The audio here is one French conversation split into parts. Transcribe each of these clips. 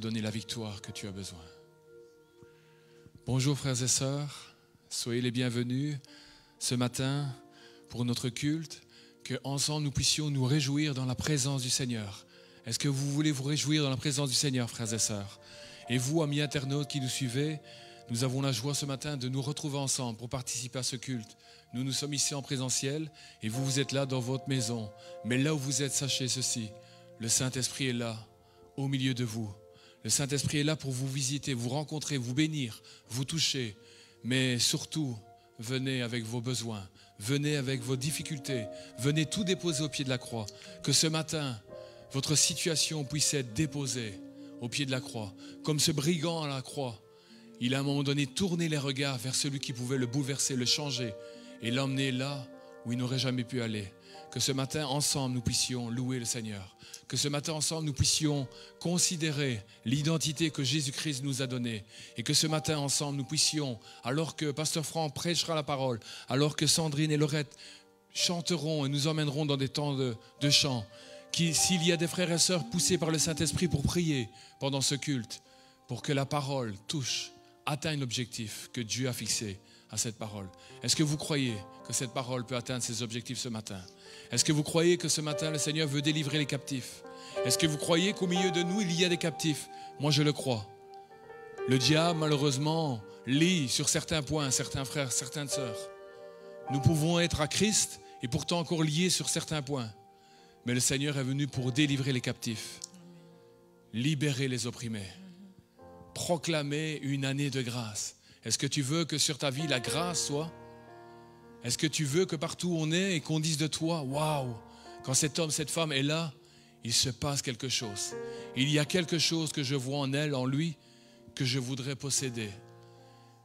donner la victoire que tu as besoin. Bonjour frères et sœurs, soyez les bienvenus ce matin pour notre culte, qu'ensemble nous puissions nous réjouir dans la présence du Seigneur. Est-ce que vous voulez vous réjouir dans la présence du Seigneur, frères et sœurs? Et vous, amis internautes qui nous suivez, nous avons la joie ce matin de nous retrouver ensemble pour participer à ce culte. Nous sommes ici en présentiel et vous êtes là dans votre maison. Mais là où vous êtes, sachez ceci, le Saint-Esprit est là, au milieu de vous. Le Saint-Esprit est là pour vous visiter, vous rencontrer, vous bénir, vous toucher. Mais surtout, venez avec vos besoins, venez avec vos difficultés, venez tout déposer au pied de la croix. Que ce matin, votre situation puisse être déposée au pied de la croix. Comme ce brigand à la croix, il a à un moment donné tourné les regards vers celui qui pouvait le bouleverser, le changer et l'emmener là où il n'aurait jamais pu aller. Que ce matin, ensemble, nous puissions louer le Seigneur. Que ce matin, ensemble, nous puissions considérer l'identité que Jésus-Christ nous a donnée. Et que ce matin, ensemble, nous puissions, alors que Pasteur Franck prêchera la parole, alors que Sandrine et Laurette chanteront et nous emmèneront dans des temps de chant, s'il y a des frères et sœurs poussés par le Saint-Esprit pour prier pendant ce culte, pour que la parole touche, atteigne l'objectif que Dieu a fixé à cette parole. Est-ce que vous croyez que cette parole peut atteindre ses objectifs ce matin? Est-ce que vous croyez que ce matin le Seigneur veut délivrer les captifs? Est-ce que vous croyez qu'au milieu de nous il y a des captifs? Moi je le crois. Le diable malheureusement lie sur certains points certains frères, certaines sœurs. Nous pouvons être à Christ et pourtant encore liés sur certains points. Mais le Seigneur est venu pour délivrer les captifs, libérer les opprimés, proclamer une année de grâce. Est-ce que tu veux que sur ta vie la grâce soit? Est-ce que tu veux que partout où on est et qu'on dise de toi, waouh, quand cet homme, cette femme est là, il se passe quelque chose. Il y a quelque chose que je vois en elle, en lui, que je voudrais posséder.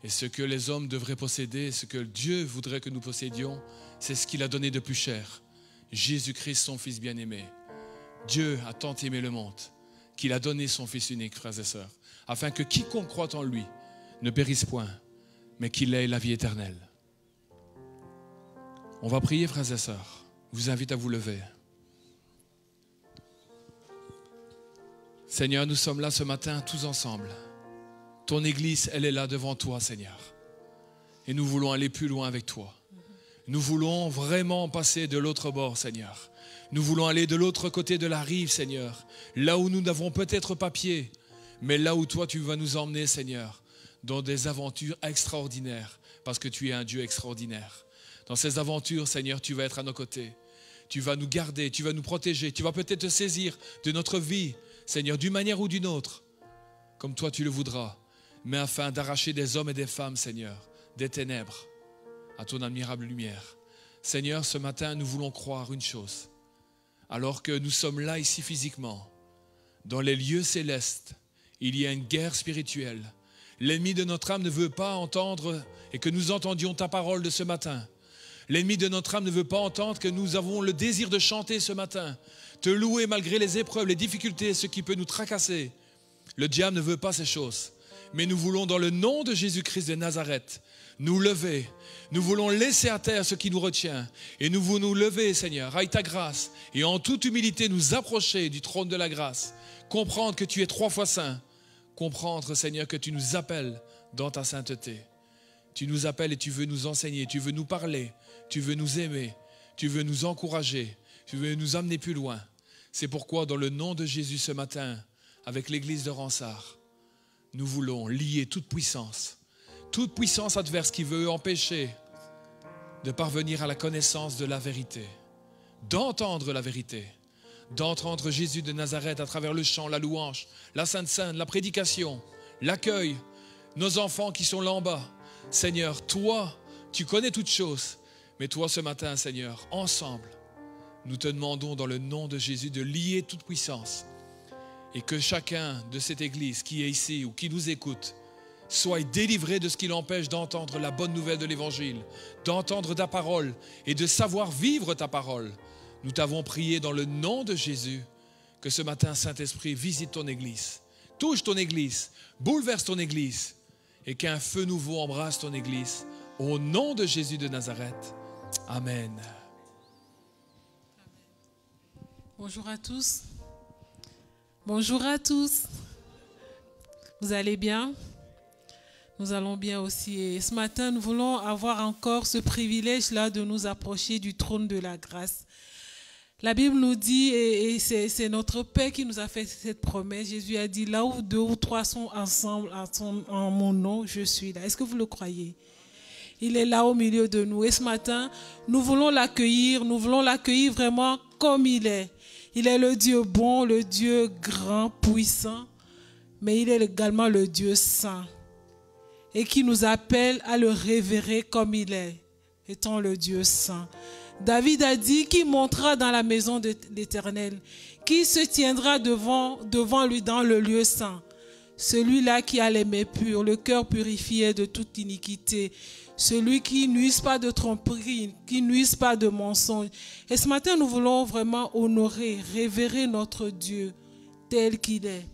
Et ce que les hommes devraient posséder, ce que Dieu voudrait que nous possédions, c'est ce qu'il a donné de plus cher. Jésus-Christ, son Fils bien-aimé. Dieu a tant aimé le monde qu'il a donné son Fils unique, frères et sœurs, afin que quiconque croit en lui ne périsse point, mais qu'il ait la vie éternelle. On va prier, frères et sœurs. Je vous invite à vous lever. Seigneur, nous sommes là ce matin tous ensemble. Ton Église, elle est là devant toi, Seigneur. Et nous voulons aller plus loin avec toi. Nous voulons vraiment passer de l'autre bord, Seigneur. Nous voulons aller de l'autre côté de la rive, Seigneur. Là où nous n'avons peut-être pas pied, mais là où toi tu vas nous emmener, Seigneur, dans des aventures extraordinaires, parce que tu es un Dieu extraordinaire. Dans ces aventures, Seigneur, tu vas être à nos côtés. Tu vas nous garder, tu vas nous protéger. Tu vas peut-être te saisir de notre vie, Seigneur, d'une manière ou d'une autre, comme toi tu le voudras, mais afin d'arracher des hommes et des femmes, Seigneur, des ténèbres à ton admirable lumière. Seigneur, ce matin, nous voulons croire une chose. Alors que nous sommes là ici physiquement, dans les lieux célestes, il y a une guerre spirituelle. L'ennemi de notre âme ne veut pas entendre et que nous entendions ta parole de ce matin. L'ennemi de notre âme ne veut pas entendre que nous avons le désir de chanter ce matin, te louer malgré les épreuves, les difficultés, ce qui peut nous tracasser. Le diable ne veut pas ces choses. Mais nous voulons, dans le nom de Jésus-Christ de Nazareth, nous lever. Nous voulons laisser à terre ce qui nous retient. Et nous voulons nous lever, Seigneur, avec ta grâce. Et en toute humilité, nous approcher du trône de la grâce. Comprendre que tu es 3 fois saint. Comprendre, Seigneur, que tu nous appelles dans ta sainteté. Tu nous appelles et tu veux nous enseigner, tu veux nous parler, tu veux nous aimer, tu veux nous encourager, tu veux nous amener plus loin. C'est pourquoi, dans le nom de Jésus ce matin, avec l'église de Ransard, nous voulons lier toute puissance adverse qui veut empêcher de parvenir à la connaissance de la vérité, d'entendre la vérité, d'entendre Jésus de Nazareth à travers le chant, la louange, la Sainte Sainte, la prédication, l'accueil, nos enfants qui sont là en bas. Seigneur, toi, tu connais toutes choses, mais toi ce matin, Seigneur, ensemble, nous te demandons dans le nom de Jésus de lier toute puissance et que chacun de cette église qui est ici ou qui nous écoute soit délivré de ce qui l'empêche d'entendre la bonne nouvelle de l'évangile, d'entendre ta parole et de savoir vivre ta parole. Nous t'avons prié dans le nom de Jésus que ce matin, Saint-Esprit, visite ton église, touche ton église, bouleverse ton église et qu'un feu nouveau embrasse ton église. Au nom de Jésus de Nazareth. Amen. Bonjour à tous. Bonjour à tous. Vous allez bien? Nous allons bien aussi. Et ce matin, nous voulons avoir encore ce privilège-là de nous approcher du trône de la grâce. La Bible nous dit, et c'est notre Père qui nous a fait cette promesse, Jésus a dit, là où 2 ou 3 sont ensemble en mon nom, je suis là. Est-ce que vous le croyez? Il est là au milieu de nous. Et ce matin, nous voulons l'accueillir vraiment comme il est. Il est le Dieu bon, le Dieu grand, puissant, mais il est également le Dieu saint. Et qui nous appelle à le révérer comme il est, étant le Dieu saint. David a dit qu'il montera dans la maison de l'Éternel, qui se tiendra devant lui dans le lieu saint. Celui-là qui a les mains pures, le cœur purifié de toute iniquité, celui qui n'use pas de tromperie, qui n'use pas de mensonge. Et ce matin, nous voulons vraiment honorer, révérer notre Dieu tel qu'il est.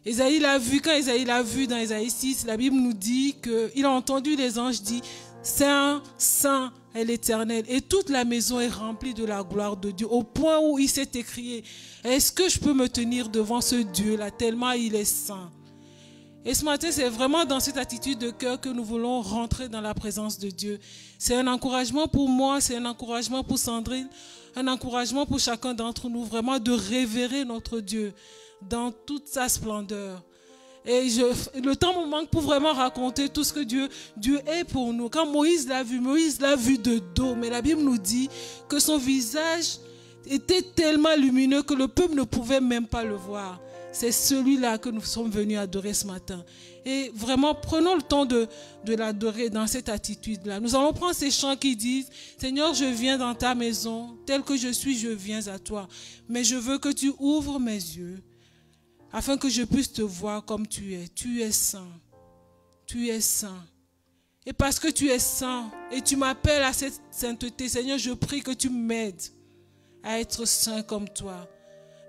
Isaïe l'a vu, quand Isaïe l'a vu dans Isaïe 6, la Bible nous dit qu'il a entendu les anges dire « Saint, Saint est l'Éternel ». Et toute la maison est remplie de la gloire de Dieu, au point où il s'est écrié « Est-ce que je peux me tenir devant ce Dieu-là, tellement il est saint ?» Et ce matin, c'est vraiment dans cette attitude de cœur que nous voulons rentrer dans la présence de Dieu. C'est un encouragement pour moi, c'est un encouragement pour Sandrine, un encouragement pour chacun d'entre nous, vraiment de révérer notre Dieu dans toute sa splendeur. Et le temps me manque pour vraiment raconter tout ce que Dieu est pour nous. Quand Moïse l'a vu de dos, mais la Bible nous dit que son visage était tellement lumineux que le peuple ne pouvait même pas le voir. C'est celui-là que nous sommes venus adorer ce matin. Et vraiment, prenons le temps de l'adorer dans cette attitude-là. Nous allons prendre ces chants qui disent « Seigneur, je viens dans ta maison, tel que je suis, je viens à toi. Mais je veux que tu ouvres mes yeux, afin que je puisse te voir comme tu es. Tu es saint. Tu es saint. Et parce que tu es saint et tu m'appelles à cette sainteté, Seigneur, je prie que tu m'aides à être saint comme toi.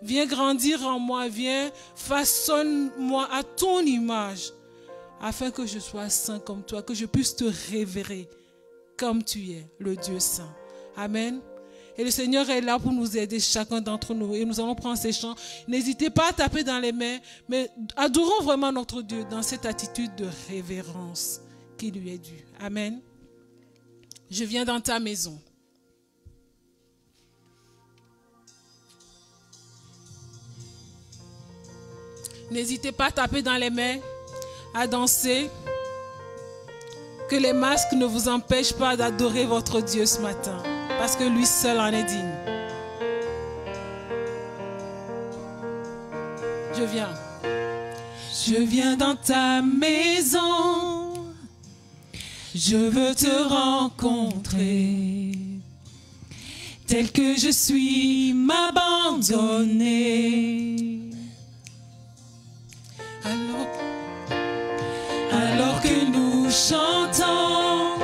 Viens grandir en moi, viens façonne-moi à ton image, afin que je sois saint comme toi, que je puisse te révérer comme tu es, le Dieu saint. Amen. Et le Seigneur est là pour nous aider, chacun d'entre nous. Et nous allons prendre ces chants. N'hésitez pas à taper dans les mains, mais adorons vraiment notre Dieu dans cette attitude de révérence qui lui est due. Amen. Je viens dans ta maison. N'hésitez pas à taper dans les mains, à danser. Que les masques ne vous empêchent pas d'adorer votre Dieu ce matin. Parce que lui seul en est digne. Je viens. Je viens dans ta maison. Je veux te rencontrer. Tel que je suis, m'abandonner. Alors que nous chantons,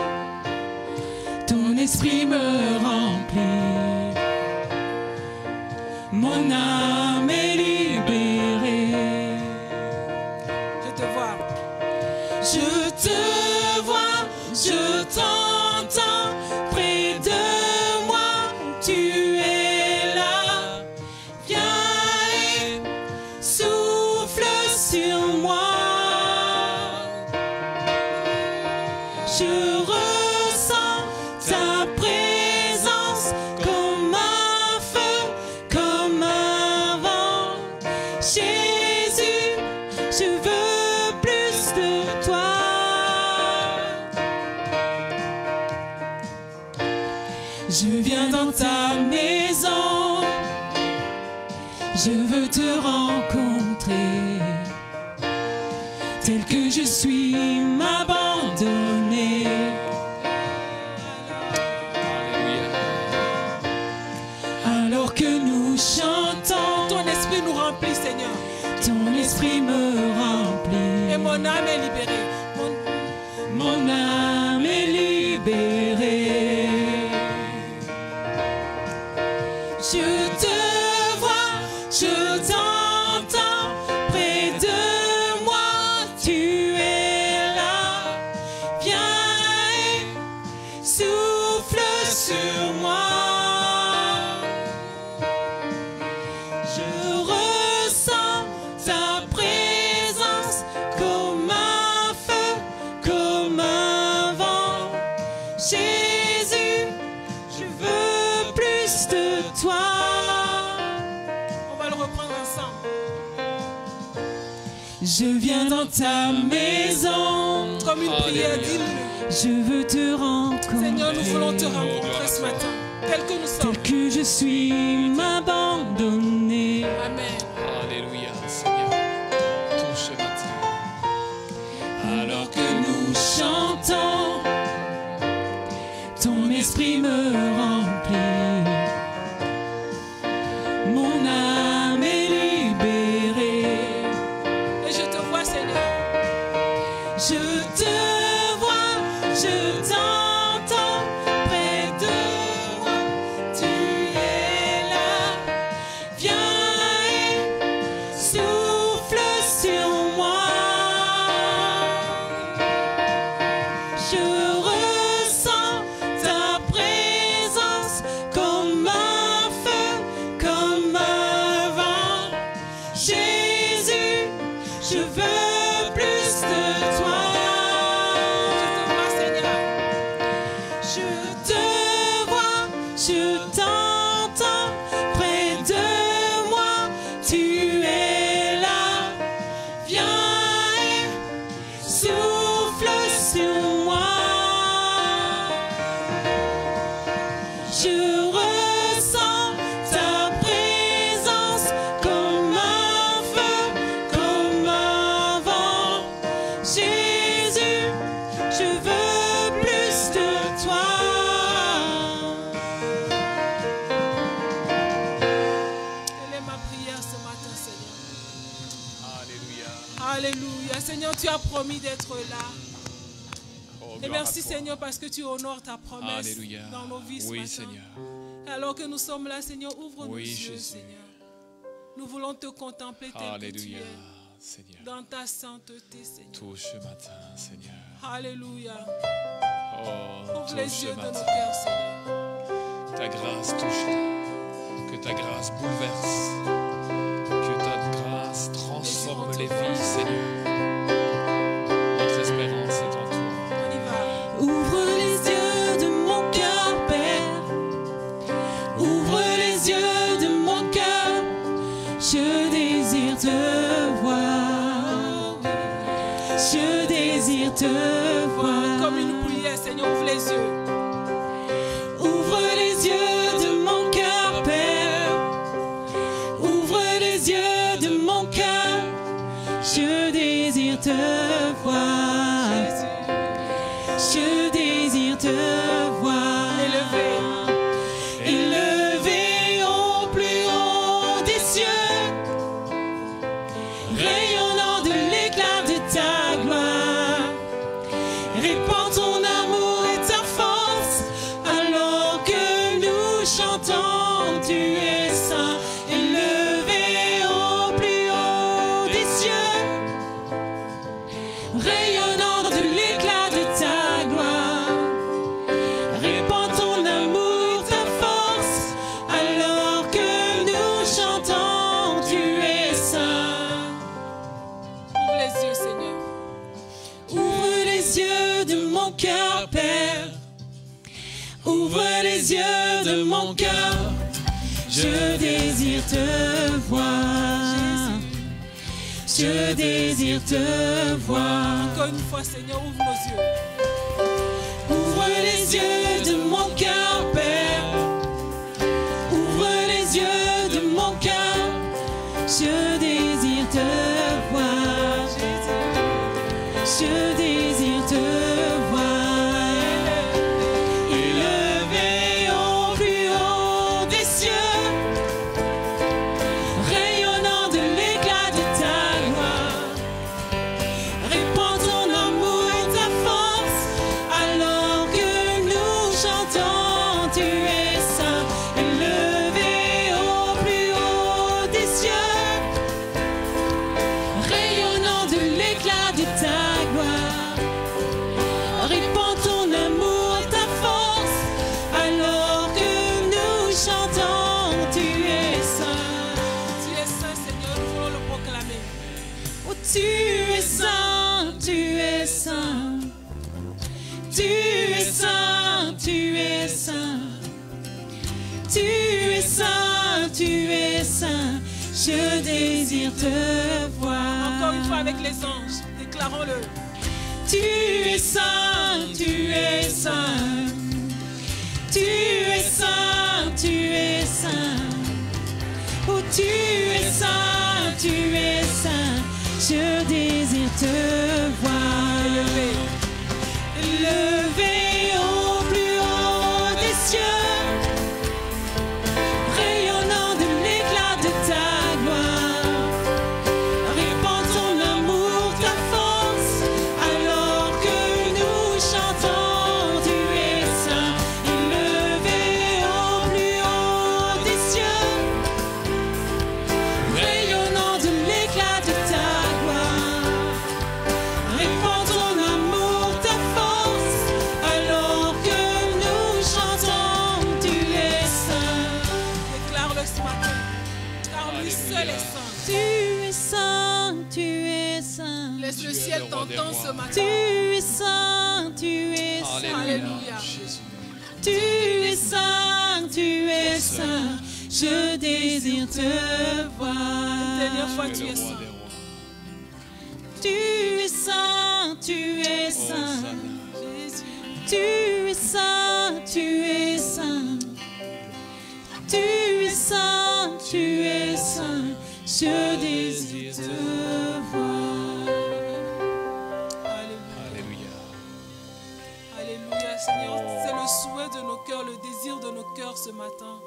ton esprit me remplit, mon âme est libérée. Je te vois. Je te vois, je t'entends, près de moi, tu es là. Viens et souffle sur moi. Je ressens ta présence comme un feu, comme un vent. Jésus, je veux plus de toi. Je viens dans ta maison. Je veux te rencontrer. Tel que je suis, m'abandonner. Alors que nous chantons, Ton esprit nous remplit, Seigneur. ton esprit me remplit. Et mon âme est libérée. Mon âme est libérée. Je te vois, je t'entends, près de moi, tu es là. Viens et souffle sur moi. Je ressens ta présence Je viens dans ta maison. Comme une prière, Alléluia. dis-le. Je veux te rencontrer. Seigneur, nous voulons te rencontrer ce matin, tel que nous sommes. Tel que je suis, m'abandonner. Amen. Alléluia, Seigneur. Touche ce matin. Alors que nous chantons, ton esprit me remplit. Mon âme est libérée. Et je te vois, Seigneur. Je te vois, je t'entends près de moi. Tu es là. Viens et souffle sur moi. Je ressens ta présence comme un feu, comme un vent. Jésus, je veux plus de toi. Je te vois, Seigneur. Je te vois, je t'entends près de moi. Tu es là. Viens et souffle sur moi. Je ressens ta présence comme un feu, comme un vent. Jésus, je veux plus de toi. Telle est ma prière ce matin, Seigneur. Alléluia. Alléluia. Seigneur, tu as promis d'être là. Oh, Et gloire merci, à toi. Seigneur, parce que tu honores ta promesse Alléluia. dans nos vies ce Oui, matin. Seigneur. Alors que nous sommes là, Seigneur, ouvre nos Oui, yeux, Jésus. Seigneur. Nous voulons te contempler tel que tu Alléluia, es, Seigneur. dans ta sainteté, Seigneur. Touche ce matin, Seigneur. Alléluia. Oh, Ouvre les touche ce yeux de nos matin. cœurs, Seigneur. Ta grâce touche. Que ta grâce bouleverse. Que ta grâce transforme les vies, Seigneur. Notre espérance est en toi. On y va. Ouvre les yeux de mon cœur, Père. Ouvre les yeux de mon cœur. Je désire te voir. Je désire te voir. Comme une prière, Seigneur, ouvre les yeux. Ouvre les yeux de mon cœur, Père. Ouvre les yeux de mon cœur. Je désire te voir. Je désire te voir. Élevé au plus haut des cieux, rayonnant de l'éclat de ta gloire. Répands ton amour et ta force, alors que nous chantons, tu es saint. Élevé au plus haut des cieux, rayonnant de l'éclat de ta gloire. Répands ton amour, ta force, alors que nous chantons, tu es saint. Ouvre les yeux, Seigneur. Ouvre les yeux de mon cœur, Père. Ouvre les yeux de mon cœur. Je désire te voir. Je désire te voir. Encore une fois, Seigneur, ouvre nos yeux. Ouvre les yeux de mon cœur, Père. Ouvre les yeux de mon cœur. Je désire te voir. Je désire te voir. Élevé au plus haut des cieux, rayonnant de l'éclat de ta gloire. Répands ton amour et ta force, alors que nous chantons, tu es saint. Élevé au plus haut des cieux, rayonnant de l'éclat de ta gloire. Répands ton amour et ta force, alors que nous chantons, tu es saint. Tu es saint, Seigneur, nous voulons le proclamer. Oh, tu es saint, tu es saint. Tu es saint, tu es saint. Tu es saint, tu es saint. Je désire te voir. Encore encore une fois avec les anges. Déclarons-le. Tu es saint, tu es saint. Tu es saint, tu es saint. Oh, tu es saint, tu es saint. Je désire te voir élevé au plus haut des cieux, rayonnant de l'éclat de ta gloire. Répands ton amour, ta force, alors que nous chantons. Tu es saint, élevé au plus haut des cieux, rayonnant de l'éclat de ta gloire. Répands ton amour, ta force, alors que nous chantons. Tu es saint. Déclare-le ce matin. Car lui seul est saint. Tu es saint, tu es saint. Laisse Tu le es ciel le roi des t'entendre rois. ce matin. Tu es saint, tu es saint. Alléluia. Jésus. Tu es saint, tu es saint. Je désire te voir. Dernière fois, Tu tu es es le roi saint. des rois. Tu es saint, tu es Oh, saint. Hosanna. Jésus. Tu es saint, tu es saint. Tu es saint, tu es saint. Je désire te voir. Alléluia. Alléluia. Alléluia, Seigneur. C'est le souhait de nos cœurs, le désir de nos cœurs ce matin.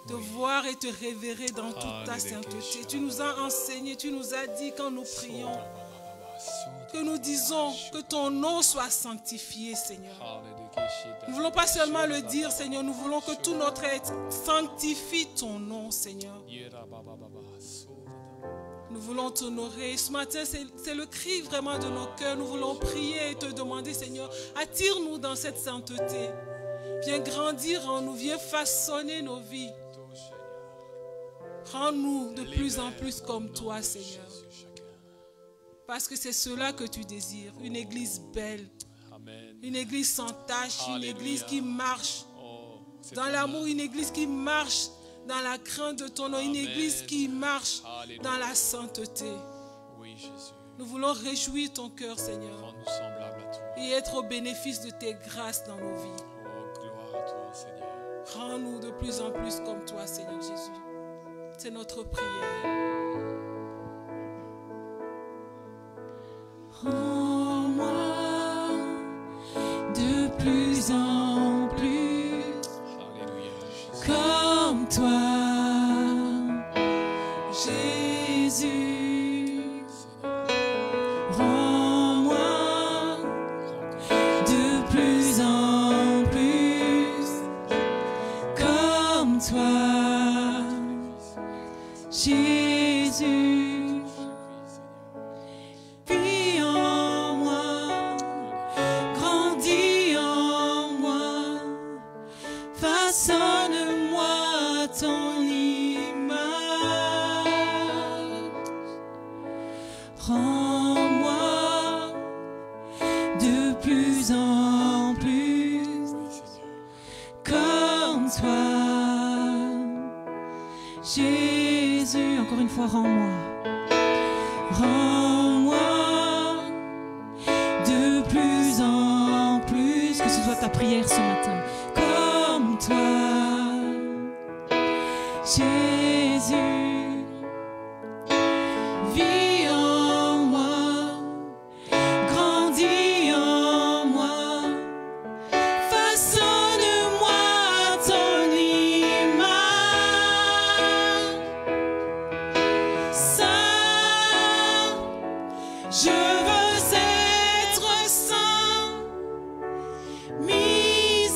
De voir et te révérer dans toute ta sainteté. Tu nous as enseigné, tu nous as dit quand nous prions, que nous disons que ton nom soit sanctifié, Seigneur. Nous ne voulons pas seulement le dire, Seigneur, nous voulons que tout notre être sanctifie ton nom, Seigneur. Nous voulons t'honorer. Ce matin, c'est le cri vraiment de nos cœurs. Nous voulons prier et te demander, Seigneur, attire-nous dans cette sainteté. Viens grandir en nous, viens façonner nos vies. Rends-nous de plus en plus comme toi, Seigneur. Parce que c'est cela que tu désires. Une église belle, Amen. une église sans tache, une Alléluia. église qui marche Oh, c'est dans ton l'amour, œuvre. une église qui marche dans la crainte de ton nom, une Amen. église qui marche Alléluia. dans la sainteté. Oui, Jésus. Nous voulons réjouir ton cœur, Seigneur, Rends-nous semblables à toi. et être au bénéfice de tes grâces dans nos vies. Oh, gloire à toi, Seigneur. Rends-nous de plus en plus comme toi, Seigneur Jésus. C'est notre prière. Rends-moi de plus en plus Alléluia, Jésus. comme toi, Jésus. Rends-moi de plus en plus comme toi, Jésus. Vis en moi, grandis en moi, façonne-moi à ton image. Rends-moi de plus en plus comme toi, Jésus. Encore une fois, rends-moi. Rends-moi de plus en plus, que ce soit ta prière ce matin, comme toi, Jésus. Vis en moi, grandis en moi, façonne-moi à ton image. Saint, je veux être saint, mis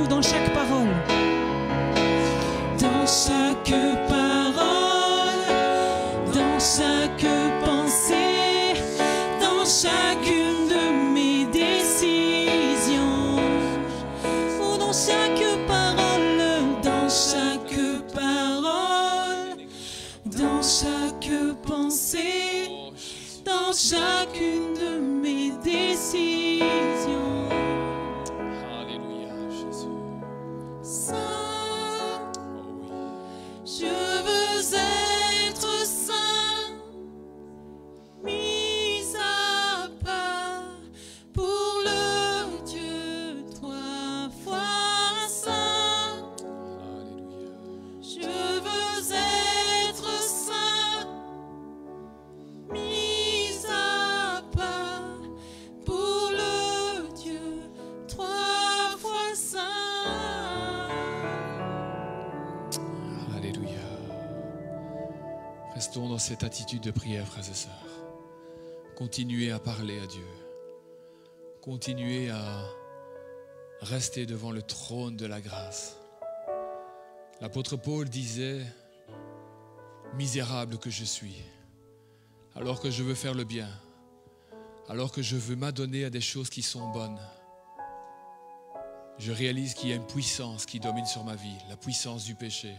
nous dans chaque parole. Dans chaque parole, dans chaque pensée, dans chacune de mes décisions, ou dans chaque parole, dans chaque parole, dans chaque pensée, dans chacune de mes décisions. Alléluia, Jésus. Saint, Oh oui. je veux être saint, mis à part pour le Dieu trois fois saint. Alléluia. Je veux être saint, mis à part pour le Dieu trois fois saint. Alléluia. Restons dans cette attitude de prière, frères et sœurs. Continuez à parler à Dieu. Continuez à rester devant le trône de la grâce. L'apôtre Paul disait, « Misérable que je suis, alors que je veux faire le bien, alors que je veux m'adonner à des choses qui sont bonnes, je réalise qu'il y a une puissance qui domine sur ma vie, la puissance du péché.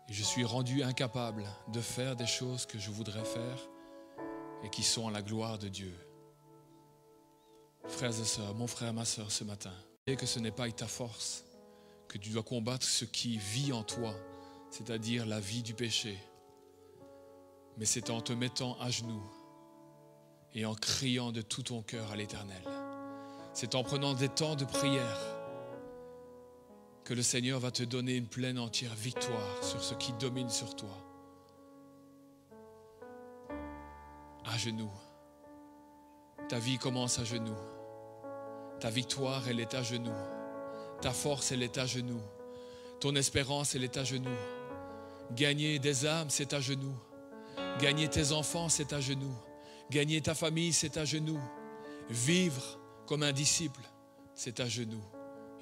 Et je suis rendu incapable de faire des choses que je voudrais faire et qui sont à la gloire de Dieu. » Frères et sœurs, mon frère, ma sœur, ce matin, et que ce n'est pas avec ta force que tu dois combattre ce qui vit en toi, c'est-à-dire la vie du péché. Mais c'est en te mettant à genoux et en criant de tout ton cœur à l'Éternel. C'est en prenant des temps de prière que le Seigneur va te donner une pleine entière victoire sur ce qui domine sur toi. À genoux. Ta vie commence à genoux. Ta victoire, elle est à genoux. Ta force, elle est à genoux. Ton espérance, elle est à genoux. Gagner des âmes, c'est à genoux. Gagner tes enfants, c'est à genoux. Gagner ta famille, c'est à genoux. Vivre comme un disciple, c'est à genoux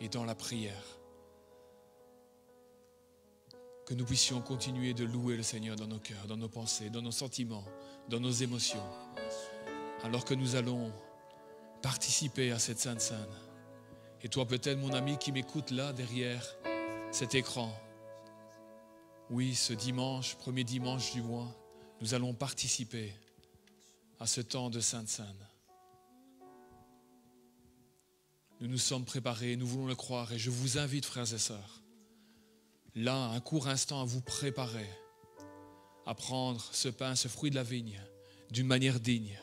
et dans la prière. Que nous puissions continuer de louer le Seigneur dans nos cœurs, dans nos pensées, dans nos sentiments, dans nos émotions, alors que nous allons participer à cette Sainte Seine. Et toi peut-être, mon ami qui m'écoute là, derrière cet écran, oui, ce dimanche, premier dimanche du mois, nous allons participer à ce temps de Sainte Seine. Nous nous sommes préparés, nous voulons le croire, et je vous invite, frères et sœurs, là, un court instant à vous préparer, à prendre ce pain, ce fruit de la vigne, d'une manière digne.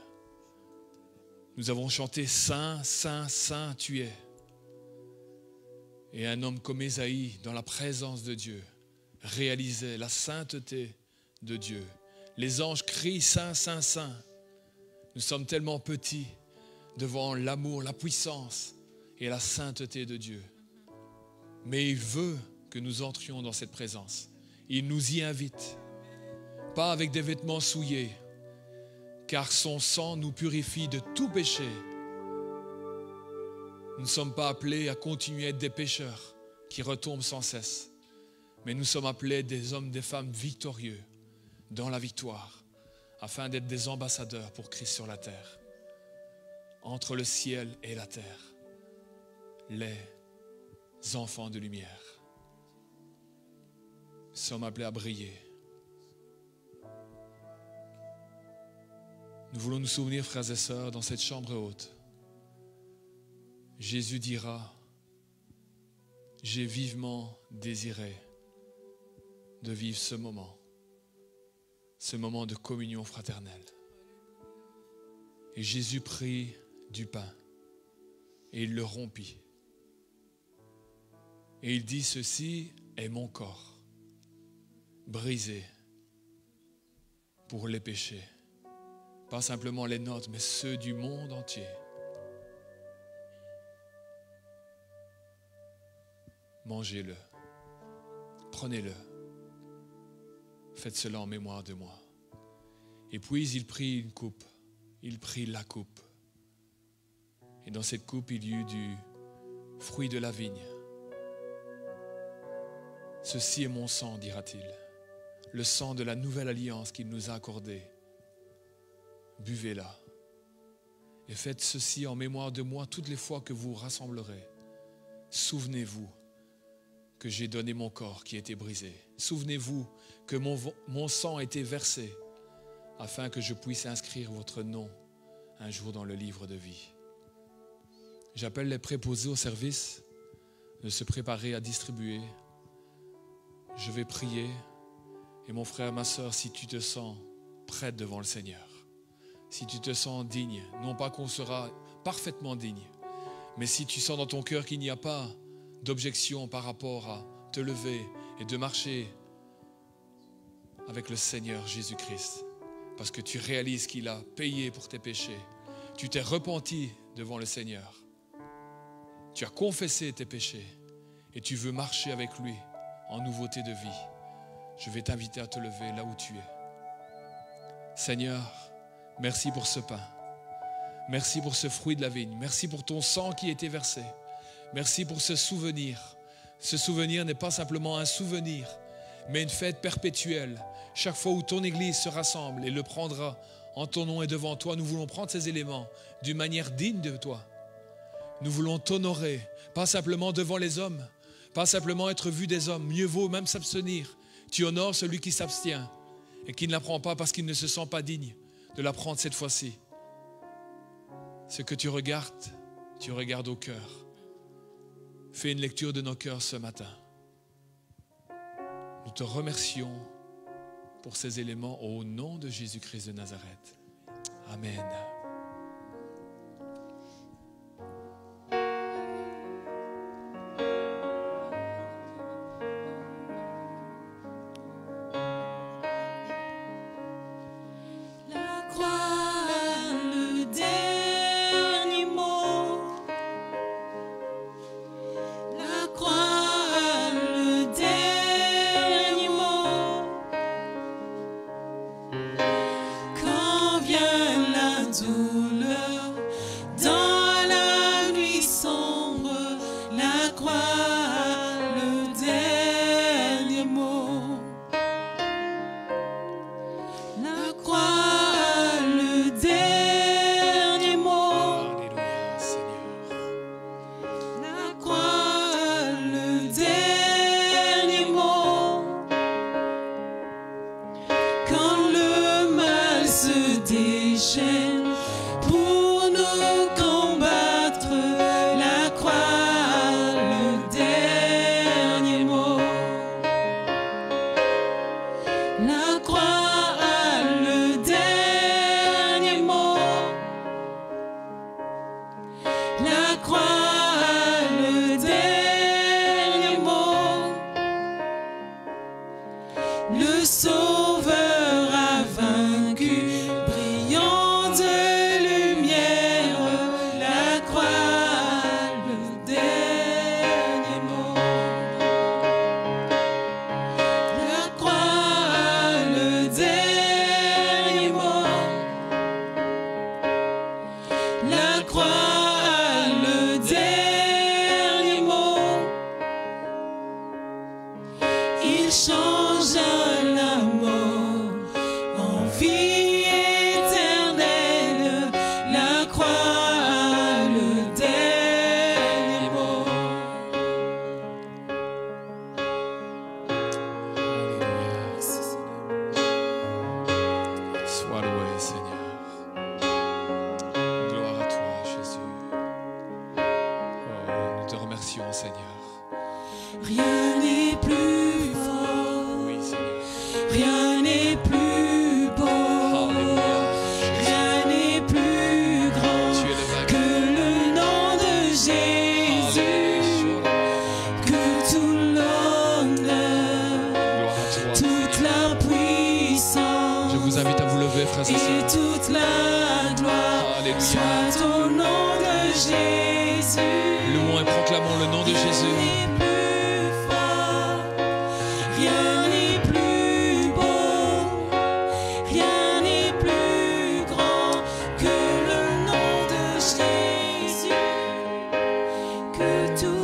Nous avons chanté « Saint, Saint, Saint, tu es ». Et un homme comme Ésaïe, dans la présence de Dieu, réalisait la sainteté de Dieu. Les anges crient « Saint, Saint, Saint ». Nous sommes tellement petits devant l'amour, la puissance et la sainteté de Dieu. Mais il veut que nous entrions dans cette présence. Il nous y invite. Pas avec des vêtements souillés, car son sang nous purifie de tout péché. Nous ne sommes pas appelés à continuer à être des pécheurs qui retombent sans cesse, mais nous sommes appelés des hommes, des femmes victorieux dans la victoire, afin d'être des ambassadeurs pour Christ sur la terre, entre le ciel et la terre, les enfants de lumière. Nous sommes appelés à briller. Nous voulons nous souvenir, frères et sœurs, dans cette chambre haute, Jésus dira, « J'ai vivement désiré de vivre ce moment de communion fraternelle. » Et Jésus prit du pain et il le rompit. Et il dit, « Ceci est mon corps, brisé pour les péchés. » Pas simplement les nôtres, mais ceux du monde entier. Mangez-le, prenez-le, faites cela en mémoire de moi. Et puis il prit une coupe, il prit la coupe. Et dans cette coupe, il y eut fruit de la vigne. Ceci est mon sang, dira-t-il, le sang de la nouvelle alliance qu'il nous a accordée. Buvez-la et faites ceci en mémoire de moi toutes les fois que vous vous rassemblerez. Souvenez-vous que j'ai donné mon corps qui a été brisé. Souvenez-vous que mon sang a été versé afin que je puisse inscrire votre nom un jour dans le livre de vie. J'appelle les préposés au service de se préparer à distribuer. Je vais prier et mon frère, ma soeur, si tu te sens prête devant le Seigneur, si tu te sens digne, non pas qu'on sera parfaitement digne, mais si tu sens dans ton cœur qu'il n'y a pas d'objection par rapport à te lever et de marcher avec le Seigneur Jésus-Christ, parce que tu réalises qu'il a payé pour tes péchés, tu t'es repenti devant le Seigneur, tu as confessé tes péchés et tu veux marcher avec lui en nouveauté de vie, je vais t'inviter à te lever là où tu es. Seigneur, merci pour ce pain. Merci pour ce fruit de la vigne. Merci pour ton sang qui a été versé. Merci pour ce souvenir. Ce souvenir n'est pas simplement un souvenir, mais une fête perpétuelle. Chaque fois où ton Église se rassemble et le prendra en ton nom et devant toi, nous voulons prendre ces éléments d'une manière digne de toi. Nous voulons t'honorer, pas simplement devant les hommes, pas simplement être vu des hommes. Mieux vaut même s'abstenir. Tu honores celui qui s'abstient et qui ne la prend pas parce qu'il ne se sent pas digne de la prendre cette fois-ci. Ce que tu regardes au cœur. Fais une lecture de nos cœurs ce matin. Nous te remercions pour ces éléments au nom de Jésus-Christ de Nazareth. Amen. Que tout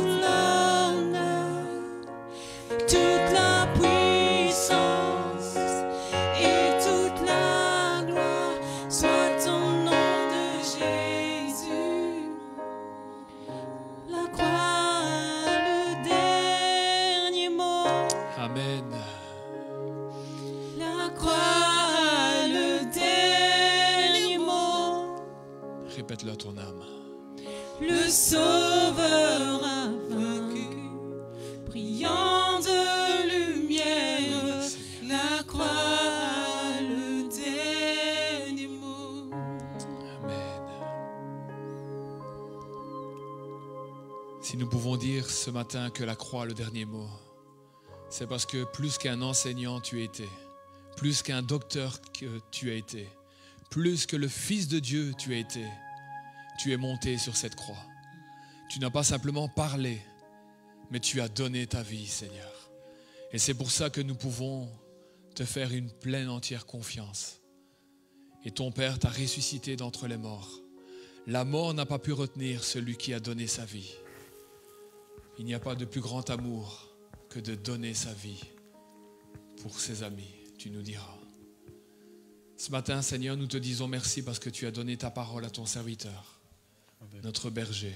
le Sauveur a vaincu. Brillant de lumière, la croix a le dernier mot. Amen. Si nous pouvons dire ce matin que la croix a le dernier mot, c'est parce que plus qu'un enseignant tu as été, plus qu'un docteur que tu as été, plus que le Fils de Dieu tu as été, tu es monté sur cette croix. Tu n'as pas simplement parlé, mais tu as donné ta vie, Seigneur. Et c'est pour ça que nous pouvons te faire une pleine entière confiance. Et ton Père t'a ressuscité d'entre les morts. La mort n'a pas pu retenir celui qui a donné sa vie. Il n'y a pas de plus grand amour que de donner sa vie pour ses amis, tu nous diras. Ce matin, Seigneur, nous te disons merci parce que tu as donné ta parole à ton serviteur, notre berger.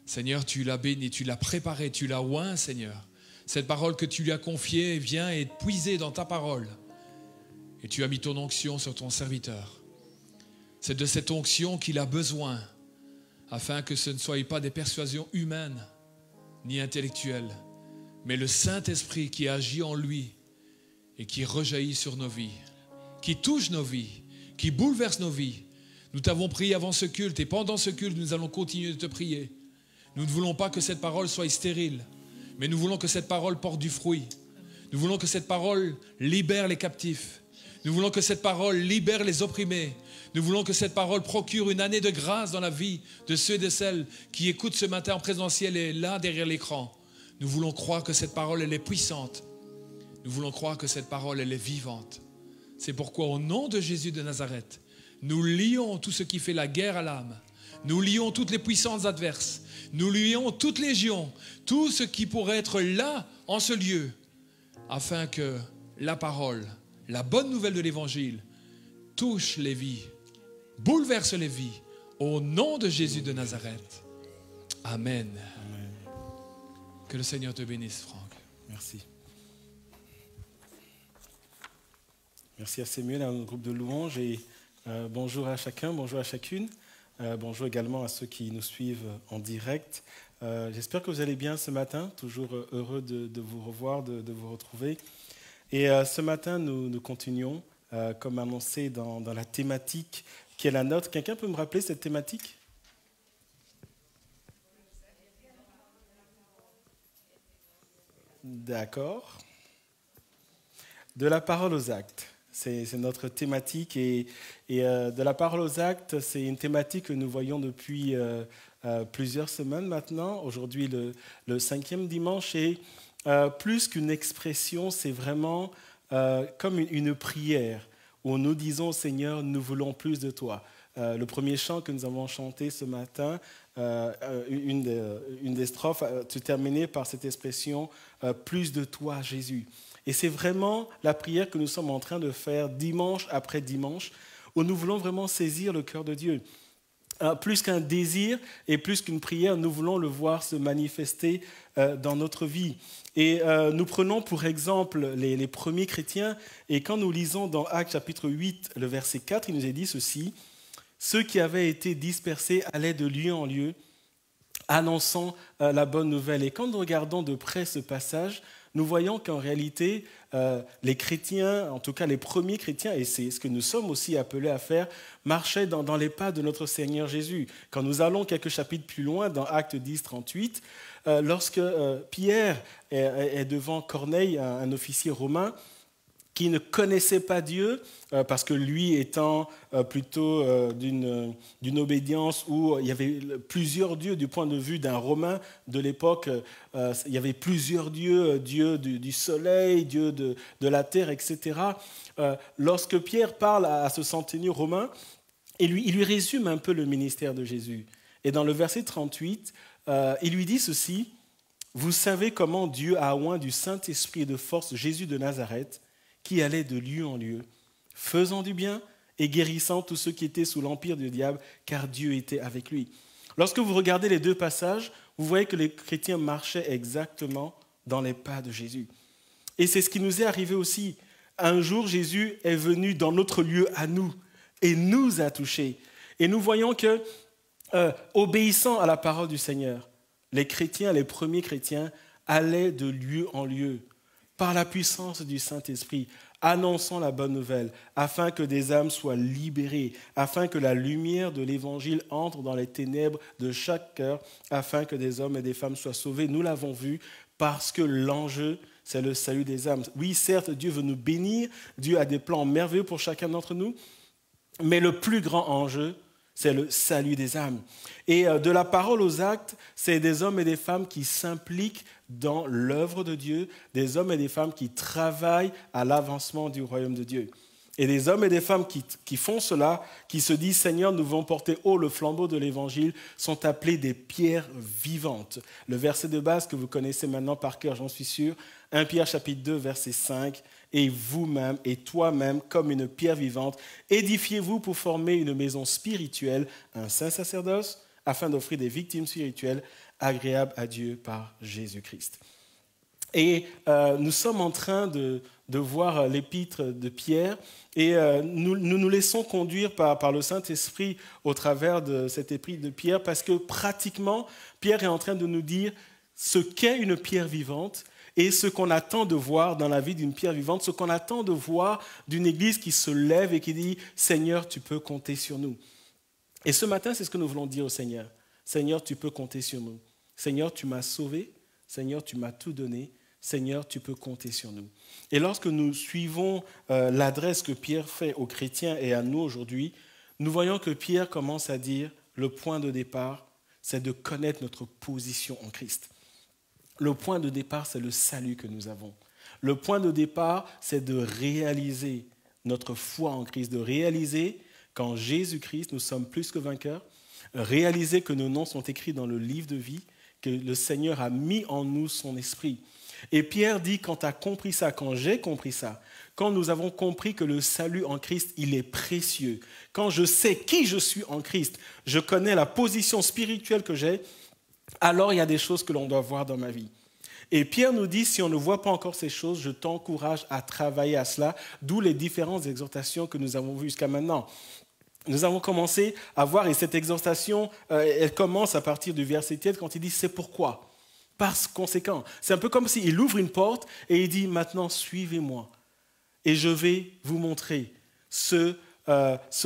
Seigneur, tu l'as béni, tu l'as préparé, tu l'as oint, Seigneur. Cette parole que tu lui as confiée vient être puisée dans ta parole. Et tu as mis ton onction sur ton serviteur. C'est de cette onction qu'il a besoin afin que ce ne soient pas des persuasions humaines ni intellectuelles, mais le Saint-Esprit qui agit en lui et qui rejaillit sur nos vies, qui touche nos vies, qui bouleverse nos vies. Nous t'avons prié avant ce culte et pendant ce culte, nous allons continuer de te prier. Nous ne voulons pas que cette parole soit stérile, mais nous voulons que cette parole porte du fruit. Nous voulons que cette parole libère les captifs. Nous voulons que cette parole libère les opprimés. Nous voulons que cette parole procure une année de grâce dans la vie de ceux et de celles qui écoutent ce matin en présentiel et là derrière l'écran. Nous voulons croire que cette parole, elle est puissante. Nous voulons croire que cette parole, elle est vivante. C'est pourquoi, au nom de Jésus de Nazareth, nous lions tout ce qui fait la guerre à l'âme. Nous lions toutes les puissances adverses. Nous lions toute légion, tout ce qui pourrait être là, en ce lieu, afin que la parole, la bonne nouvelle de l'Évangile, touche les vies, bouleverse les vies, au nom de Jésus de Nazareth. Amen. Amen. Que le Seigneur te bénisse, Franck. Merci. Merci à Samuel, à notre groupe de louanges et bonjour à chacun, bonjour à chacune. Bonjour également à ceux qui nous suivent en direct. J'espère que vous allez bien ce matin, toujours heureux de vous revoir, de vous retrouver. Et ce matin, nous continuons, comme annoncé, dans la thématique qui est la nôtre. Quelqu'un peut me rappeler cette thématique ? D'accord. De la parole aux actes. C'est notre thématique et de la parole aux actes, c'est une thématique que nous voyons depuis plusieurs semaines maintenant. Aujourd'hui, le 5e dimanche, et plus qu'une expression, c'est vraiment comme une prière où nous disons « Seigneur, nous voulons plus de toi ». Le premier chant que nous avons chanté ce matin, une des strophes se terminait par cette expression « Plus de toi, Jésus ». Et c'est vraiment la prière que nous sommes en train de faire dimanche après dimanche, où nous voulons vraiment saisir le cœur de Dieu. Plus qu'un désir et plus qu'une prière, nous voulons le voir se manifester dans notre vie. Et nous prenons pour exemple les premiers chrétiens, et quand nous lisons dans Actes chapitre 8, le verset 4, il nous est dit ceci: « Ceux qui avaient été dispersés allaient de lieu en lieu, annonçant la bonne nouvelle. » Et quand nous regardons de près ce passage, nous voyons qu'en réalité, les chrétiens, en tout cas les premiers chrétiens, et c'est ce que nous sommes aussi appelés à faire, marchaient dans les pas de notre Seigneur Jésus. Quand nous allons quelques chapitres plus loin, dans Actes 10, 38, lorsque Pierre est devant Corneille, un officier romain, qui ne connaissait pas Dieu, parce que lui étant plutôt d'une obédience où il y avait plusieurs dieux du point de vue d'un Romain de l'époque. Il y avait plusieurs dieux, Dieu du soleil, Dieu de la terre, etc. Lorsque Pierre parle à ce centenier romain, il lui résume un peu le ministère de Jésus. Et dans le verset 38, il lui dit ceci: « Vous savez comment Dieu a oint du Saint-Esprit et de force Jésus de Nazareth, qui allait de lieu en lieu, faisant du bien et guérissant tous ceux qui étaient sous l'empire du diable, car Dieu était avec lui. » Lorsque vous regardez les deux passages, vous voyez que les chrétiens marchaient exactement dans les pas de Jésus. Et c'est ce qui nous est arrivé aussi. Un jour, Jésus est venu dans notre lieu à nous et nous a touchés. Et nous voyons que obéissant à la parole du Seigneur, les chrétiens, les premiers chrétiens, allaient de lieu en lieu, par la puissance du Saint-Esprit, annonçant la bonne nouvelle, afin que des âmes soient libérées, afin que la lumière de l'Évangile entre dans les ténèbres de chaque cœur, afin que des hommes et des femmes soient sauvés. Nous l'avons vu, parce que l'enjeu, c'est le salut des âmes. Oui, certes, Dieu veut nous bénir, Dieu a des plans merveilleux pour chacun d'entre nous, mais le plus grand enjeu, c'est le salut des âmes. Et de la parole aux actes, c'est des hommes et des femmes qui s'impliquent dans l'œuvre de Dieu, des hommes et des femmes qui travaillent à l'avancement du royaume de Dieu. Et des hommes et des femmes qui font cela, qui se disent « Seigneur, nous voulons porter haut le flambeau de l'Évangile », sont appelés des pierres vivantes. Le verset de base que vous connaissez maintenant par cœur, j'en suis sûr, 1 Pierre chapitre 2, verset 5, « Et vous-même et toi-même, comme une pierre vivante, édifiez-vous pour former une maison spirituelle, un saint sacerdoce, afin d'offrir des victimes spirituelles agréables à Dieu par Jésus-Christ. » Et nous sommes en train de voir l'épître de Pierre et nous laissons conduire par le Saint-Esprit au travers de cette épître de Pierre parce que pratiquement, Pierre est en train de nous dire ce qu'est une pierre vivante et ce qu'on attend de voir dans la vie d'une pierre vivante, ce qu'on attend de voir d'une église qui se lève et qui dit « Seigneur, tu peux compter sur nous ». Et ce matin, c'est ce que nous voulons dire au Seigneur. « Seigneur, tu peux compter sur nous. Seigneur, tu m'as sauvé. Seigneur, tu m'as tout donné. Seigneur, tu peux compter sur nous. » Et lorsque nous suivons l'adresse que Pierre fait aux chrétiens et à nous aujourd'hui, nous voyons que Pierre commence à dire le point de départ, c'est de connaître notre position en Christ. Le point de départ, c'est le salut que nous avons. Le point de départ, c'est de réaliser notre foi en Christ, de réaliser qu'en Jésus-Christ, nous sommes plus que vainqueurs, réaliser que nos noms sont écrits dans le livre de vie, que le Seigneur a mis en nous son esprit. Et Pierre dit, quand tu as compris ça, quand j'ai compris ça, quand nous avons compris que le salut en Christ, il est précieux, quand je sais qui je suis en Christ, je connais la position spirituelle que j'ai, alors il y a des choses que l'on doit voir dans ma vie. Et Pierre nous dit, si on ne voit pas encore ces choses, je t'encourage à travailler à cela, d'où les différentes exhortations que nous avons vues jusqu'à maintenant. Nous avons commencé à voir, et cette exhortation, elle commence à partir du verset 7 quand il dit « c'est pourquoi ». Par conséquent, c'est un peu comme s'il ouvre une porte et il dit « maintenant suivez-moi et je vais vous montrer ce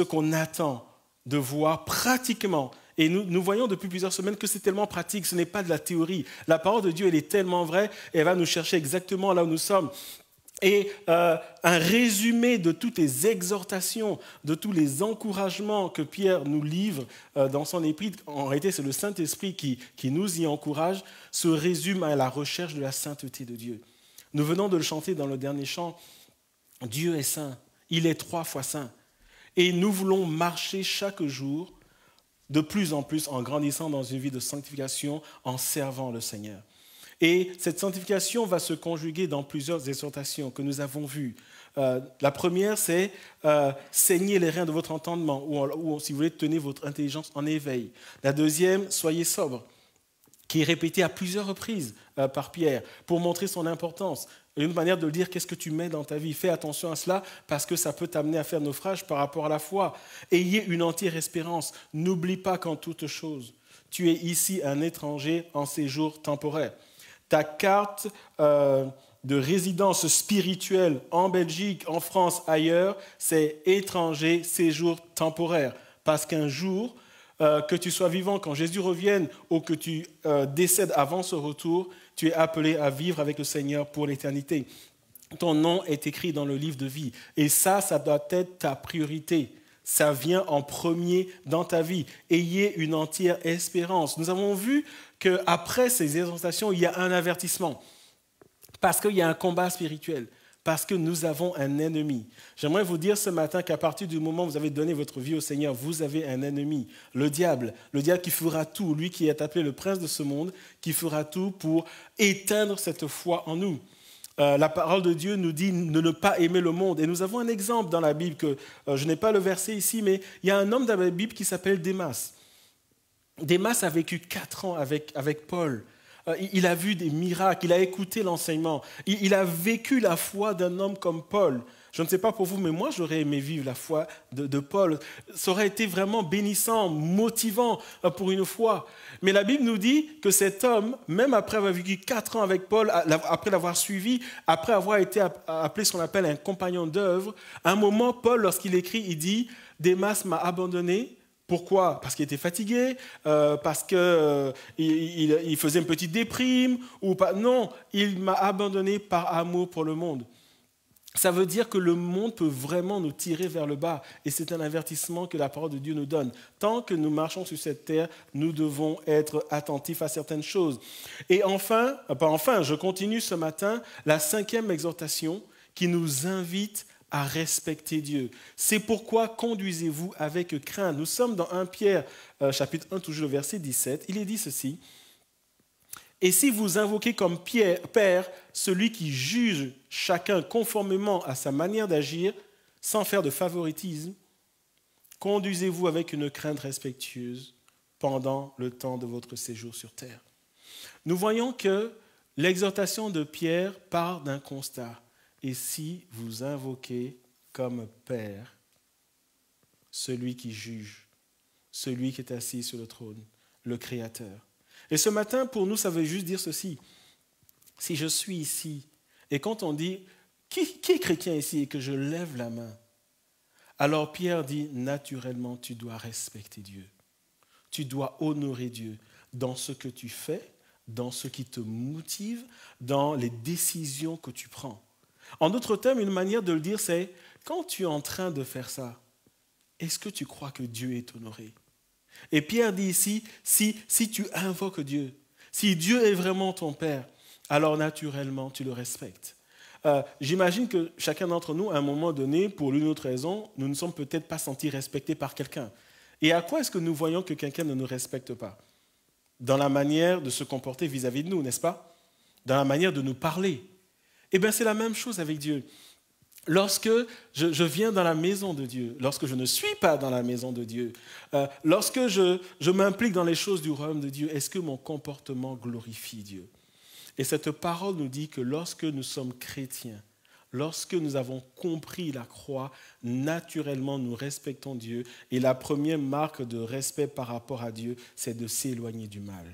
qu'on attend de voir pratiquement ». Et nous voyons depuis plusieurs semaines que c'est tellement pratique, ce n'est pas de la théorie. La parole de Dieu, elle est tellement vraie et elle va nous chercher exactement là où nous sommes. Et un résumé de toutes les exhortations, de tous les encouragements que Pierre nous livre dans son épître, en réalité c'est le Saint-Esprit qui nous y encourage, se résume à la recherche de la sainteté de Dieu. Nous venons de le chanter dans le dernier chant, Dieu est saint, il est 3 fois saint. Et nous voulons marcher chaque jour de plus en plus en grandissant dans une vie de sanctification, en servant le Seigneur. Et cette sanctification va se conjuguer dans plusieurs exhortations que nous avons vues. La première, c'est saignez les reins de votre entendement, ou si vous voulez, tenez votre intelligence en éveil. La deuxième, soyez sobre, qui est répétée à plusieurs reprises par Pierre pour montrer son importance. Une manière de le dire, qu'est-ce que tu mets dans ta vie? Fais attention à cela parce que ça peut t'amener à faire naufrage par rapport à la foi. Ayez une entière espérance. N'oublie pas qu'en toute chose, tu es ici un étranger en séjour temporaire. Ta carte de résidence spirituelle en Belgique, en France, ailleurs, c'est étranger, séjour temporaire. Parce qu'un jour, que tu sois vivant quand Jésus revienne ou que tu décèdes avant ce retour, tu es appelé à vivre avec le Seigneur pour l'éternité. Ton nom est écrit dans le livre de vie. Et ça doit être ta priorité. Ça vient en premier dans ta vie. Ayez une entière espérance. Nous avons vu qu'après ces exhortations, il y a un avertissement. Parce qu'il y a un combat spirituel. Parce que nous avons un ennemi. J'aimerais vous dire ce matin qu'à partir du moment où vous avez donné votre vie au Seigneur, vous avez un ennemi, le diable qui fera tout, lui qui est appelé le prince de ce monde, qui fera tout pour éteindre cette foi en nous. La parole de Dieu nous dit de ne pas aimer le monde. Et nous avons un exemple dans la Bible, que je n'ai pas le verset ici, mais il y a un homme dans la Bible qui s'appelle Démas. Démas a vécu 4 ans avec Paul. Il a vu des miracles, il a écouté l'enseignement, il a vécu la foi d'un homme comme Paul. Je ne sais pas pour vous, mais moi, j'aurais aimé vivre la foi de Paul. Ça aurait été vraiment bénissant, motivant pour une fois. Mais la Bible nous dit que cet homme, même après avoir vécu 4 ans avec Paul, après l'avoir suivi, après avoir été appelé ce qu'on appelle un compagnon d'œuvre, à un moment, Paul, lorsqu'il écrit, il dit « Démas m'a abandonné ». Pourquoi ? Parce qu'il était fatigué, parce qu'il faisait une petite déprime, ou pas. Non, il m'a abandonné par amour pour le monde. Ça veut dire que le monde peut vraiment nous tirer vers le bas. Et c'est un avertissement que la parole de Dieu nous donne. Tant que nous marchons sur cette terre, nous devons être attentifs à certaines choses. Et enfin, je continue ce matin, la 5e exhortation qui nous invite à respecter Dieu. C'est pourquoi conduisez-vous avec crainte. Nous sommes dans 1 Pierre, chapitre 1, toujours le verset 17. Il est dit ceci. Et si vous invoquez comme Père celui qui juge chacun conformément à sa manière d'agir, sans faire de favoritisme, conduisez-vous avec une crainte respectueuse pendant le temps de votre séjour sur terre. Nous voyons que l'exhortation de Pierre part d'un constat. Et si vous invoquez comme Père celui qui juge, celui qui est assis sur le trône, le Créateur. Et ce matin, pour nous, ça veut juste dire ceci. Si je suis ici, et quand on dit, qui est chrétien ici, et que je lève la main, alors Pierre dit, naturellement, tu dois respecter Dieu. Tu dois honorer Dieu dans ce que tu fais, dans ce qui te motive, dans les décisions que tu prends. En d'autres termes, une manière de le dire, c'est, quand tu es en train de faire ça, est-ce que tu crois que Dieu est honoré ? Et Pierre dit ici, si tu invoques Dieu, si Dieu est vraiment ton Père, alors naturellement tu le respectes. J'imagine que chacun d'entre nous, à un moment donné, pour l'une ou l'autre raison, nous ne sommes peut-être pas sentis respectés par quelqu'un. Et à quoi est-ce que nous voyons que quelqu'un ne nous respecte pas ? Dans la manière de se comporter vis-à-vis de nous, n'est-ce pas ? Dans la manière de nous parler. Eh bien, c'est la même chose avec Dieu. Lorsque je viens dans la maison de Dieu, lorsque je ne suis pas dans la maison de Dieu, lorsque je m'implique dans les choses du royaume de Dieu, est-ce que mon comportement glorifie Dieu ? Et cette parole nous dit que lorsque nous sommes chrétiens, lorsque nous avons compris la croix, naturellement nous respectons Dieu. Et la première marque de respect par rapport à Dieu, c'est de s'éloigner du mal.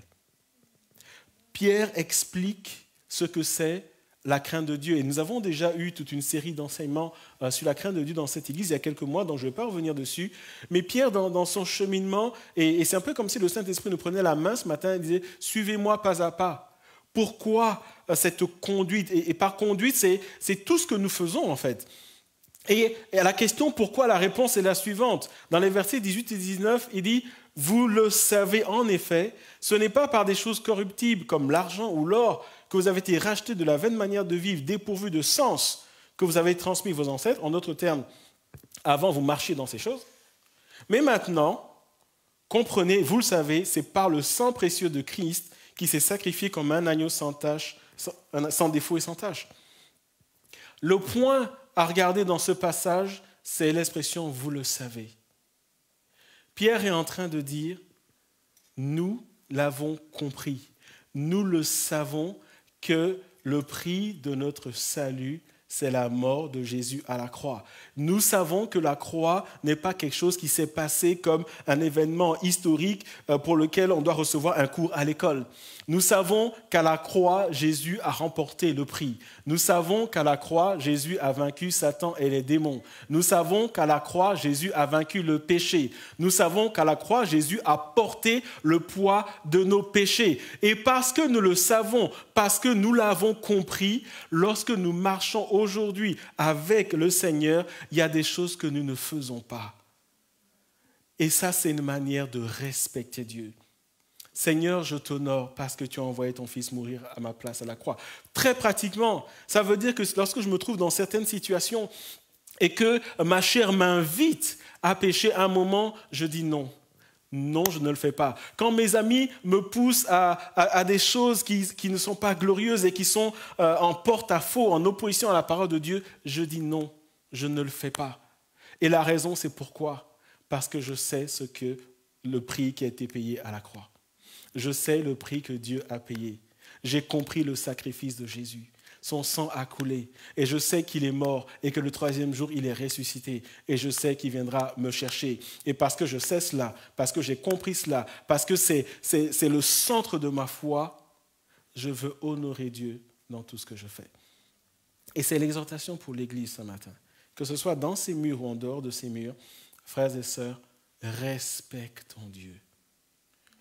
Pierre explique ce que c'est la crainte de Dieu. Et nous avons déjà eu toute une série d'enseignements sur la crainte de Dieu dans cette église il y a quelques mois, donc je ne vais pas revenir dessus. Mais Pierre, dans son cheminement, et c'est un peu comme si le Saint-Esprit nous prenait la main ce matin et disait « Suivez-moi pas à pas ». Pourquoi cette conduite ? Et par conduite, c'est tout ce que nous faisons en fait. Et à la question pourquoi, la réponse est la suivante. Dans les versets 18 et 19, il dit « Vous le savez en effet, ce n'est pas par des choses corruptibles comme l'argent ou l'or que vous avez été rachetés de la vaine manière de vivre dépourvue de sens que vous avez transmis vos ancêtres. En d'autres termes, avant vous marchiez dans ces choses. Mais maintenant, comprenez, vous le savez, c'est par le sang précieux de Christ qui s'est sacrifié comme un agneau sans tache, sans défaut et sans tache. Le point à regarder dans ce passage, c'est l'expression « vous le savez ». Pierre est en train de dire « nous l'avons compris, nous le savons que le prix de notre salut, c'est la mort de Jésus à la croix. Nous savons que la croix n'est pas quelque chose qui s'est passé comme un événement historique pour lequel on doit recevoir un cours à l'école. Nous savons qu'à la croix, Jésus a remporté le prix. Nous savons qu'à la croix, Jésus a vaincu Satan et les démons. Nous savons qu'à la croix, Jésus a vaincu le péché. Nous savons qu'à la croix, Jésus a porté le poids de nos péchés. Et parce que nous le savons, parce que nous l'avons compris, lorsque nous marchons aujourd'hui avec le Seigneur, il y a des choses que nous ne faisons pas. Et ça, c'est une manière de respecter Dieu. Seigneur, je t'honore parce que tu as envoyé ton Fils mourir à ma place à la croix. Très pratiquement, ça veut dire que lorsque je me trouve dans certaines situations et que ma chair m'invite à pécher, à un moment, je dis non. Non, je ne le fais pas. Quand mes amis me poussent à des choses qui ne sont pas glorieuses et qui sont en porte-à-faux, en opposition à la parole de Dieu, je dis non, je ne le fais pas. Et la raison, c'est pourquoi ? Parce que je sais ce que le prix qui a été payé à la croix. Je sais le prix que Dieu a payé. J'ai compris le sacrifice de Jésus. Son sang a coulé et je sais qu'il est mort et que le 3e jour, il est ressuscité et je sais qu'il viendra me chercher. Et parce que je sais cela, parce que j'ai compris cela, parce que c'est le centre de ma foi, je veux honorer Dieu dans tout ce que je fais. Et c'est l'exhortation pour l'Église ce matin. Que ce soit dans ces murs ou en dehors de ces murs, frères et sœurs, respectons Dieu.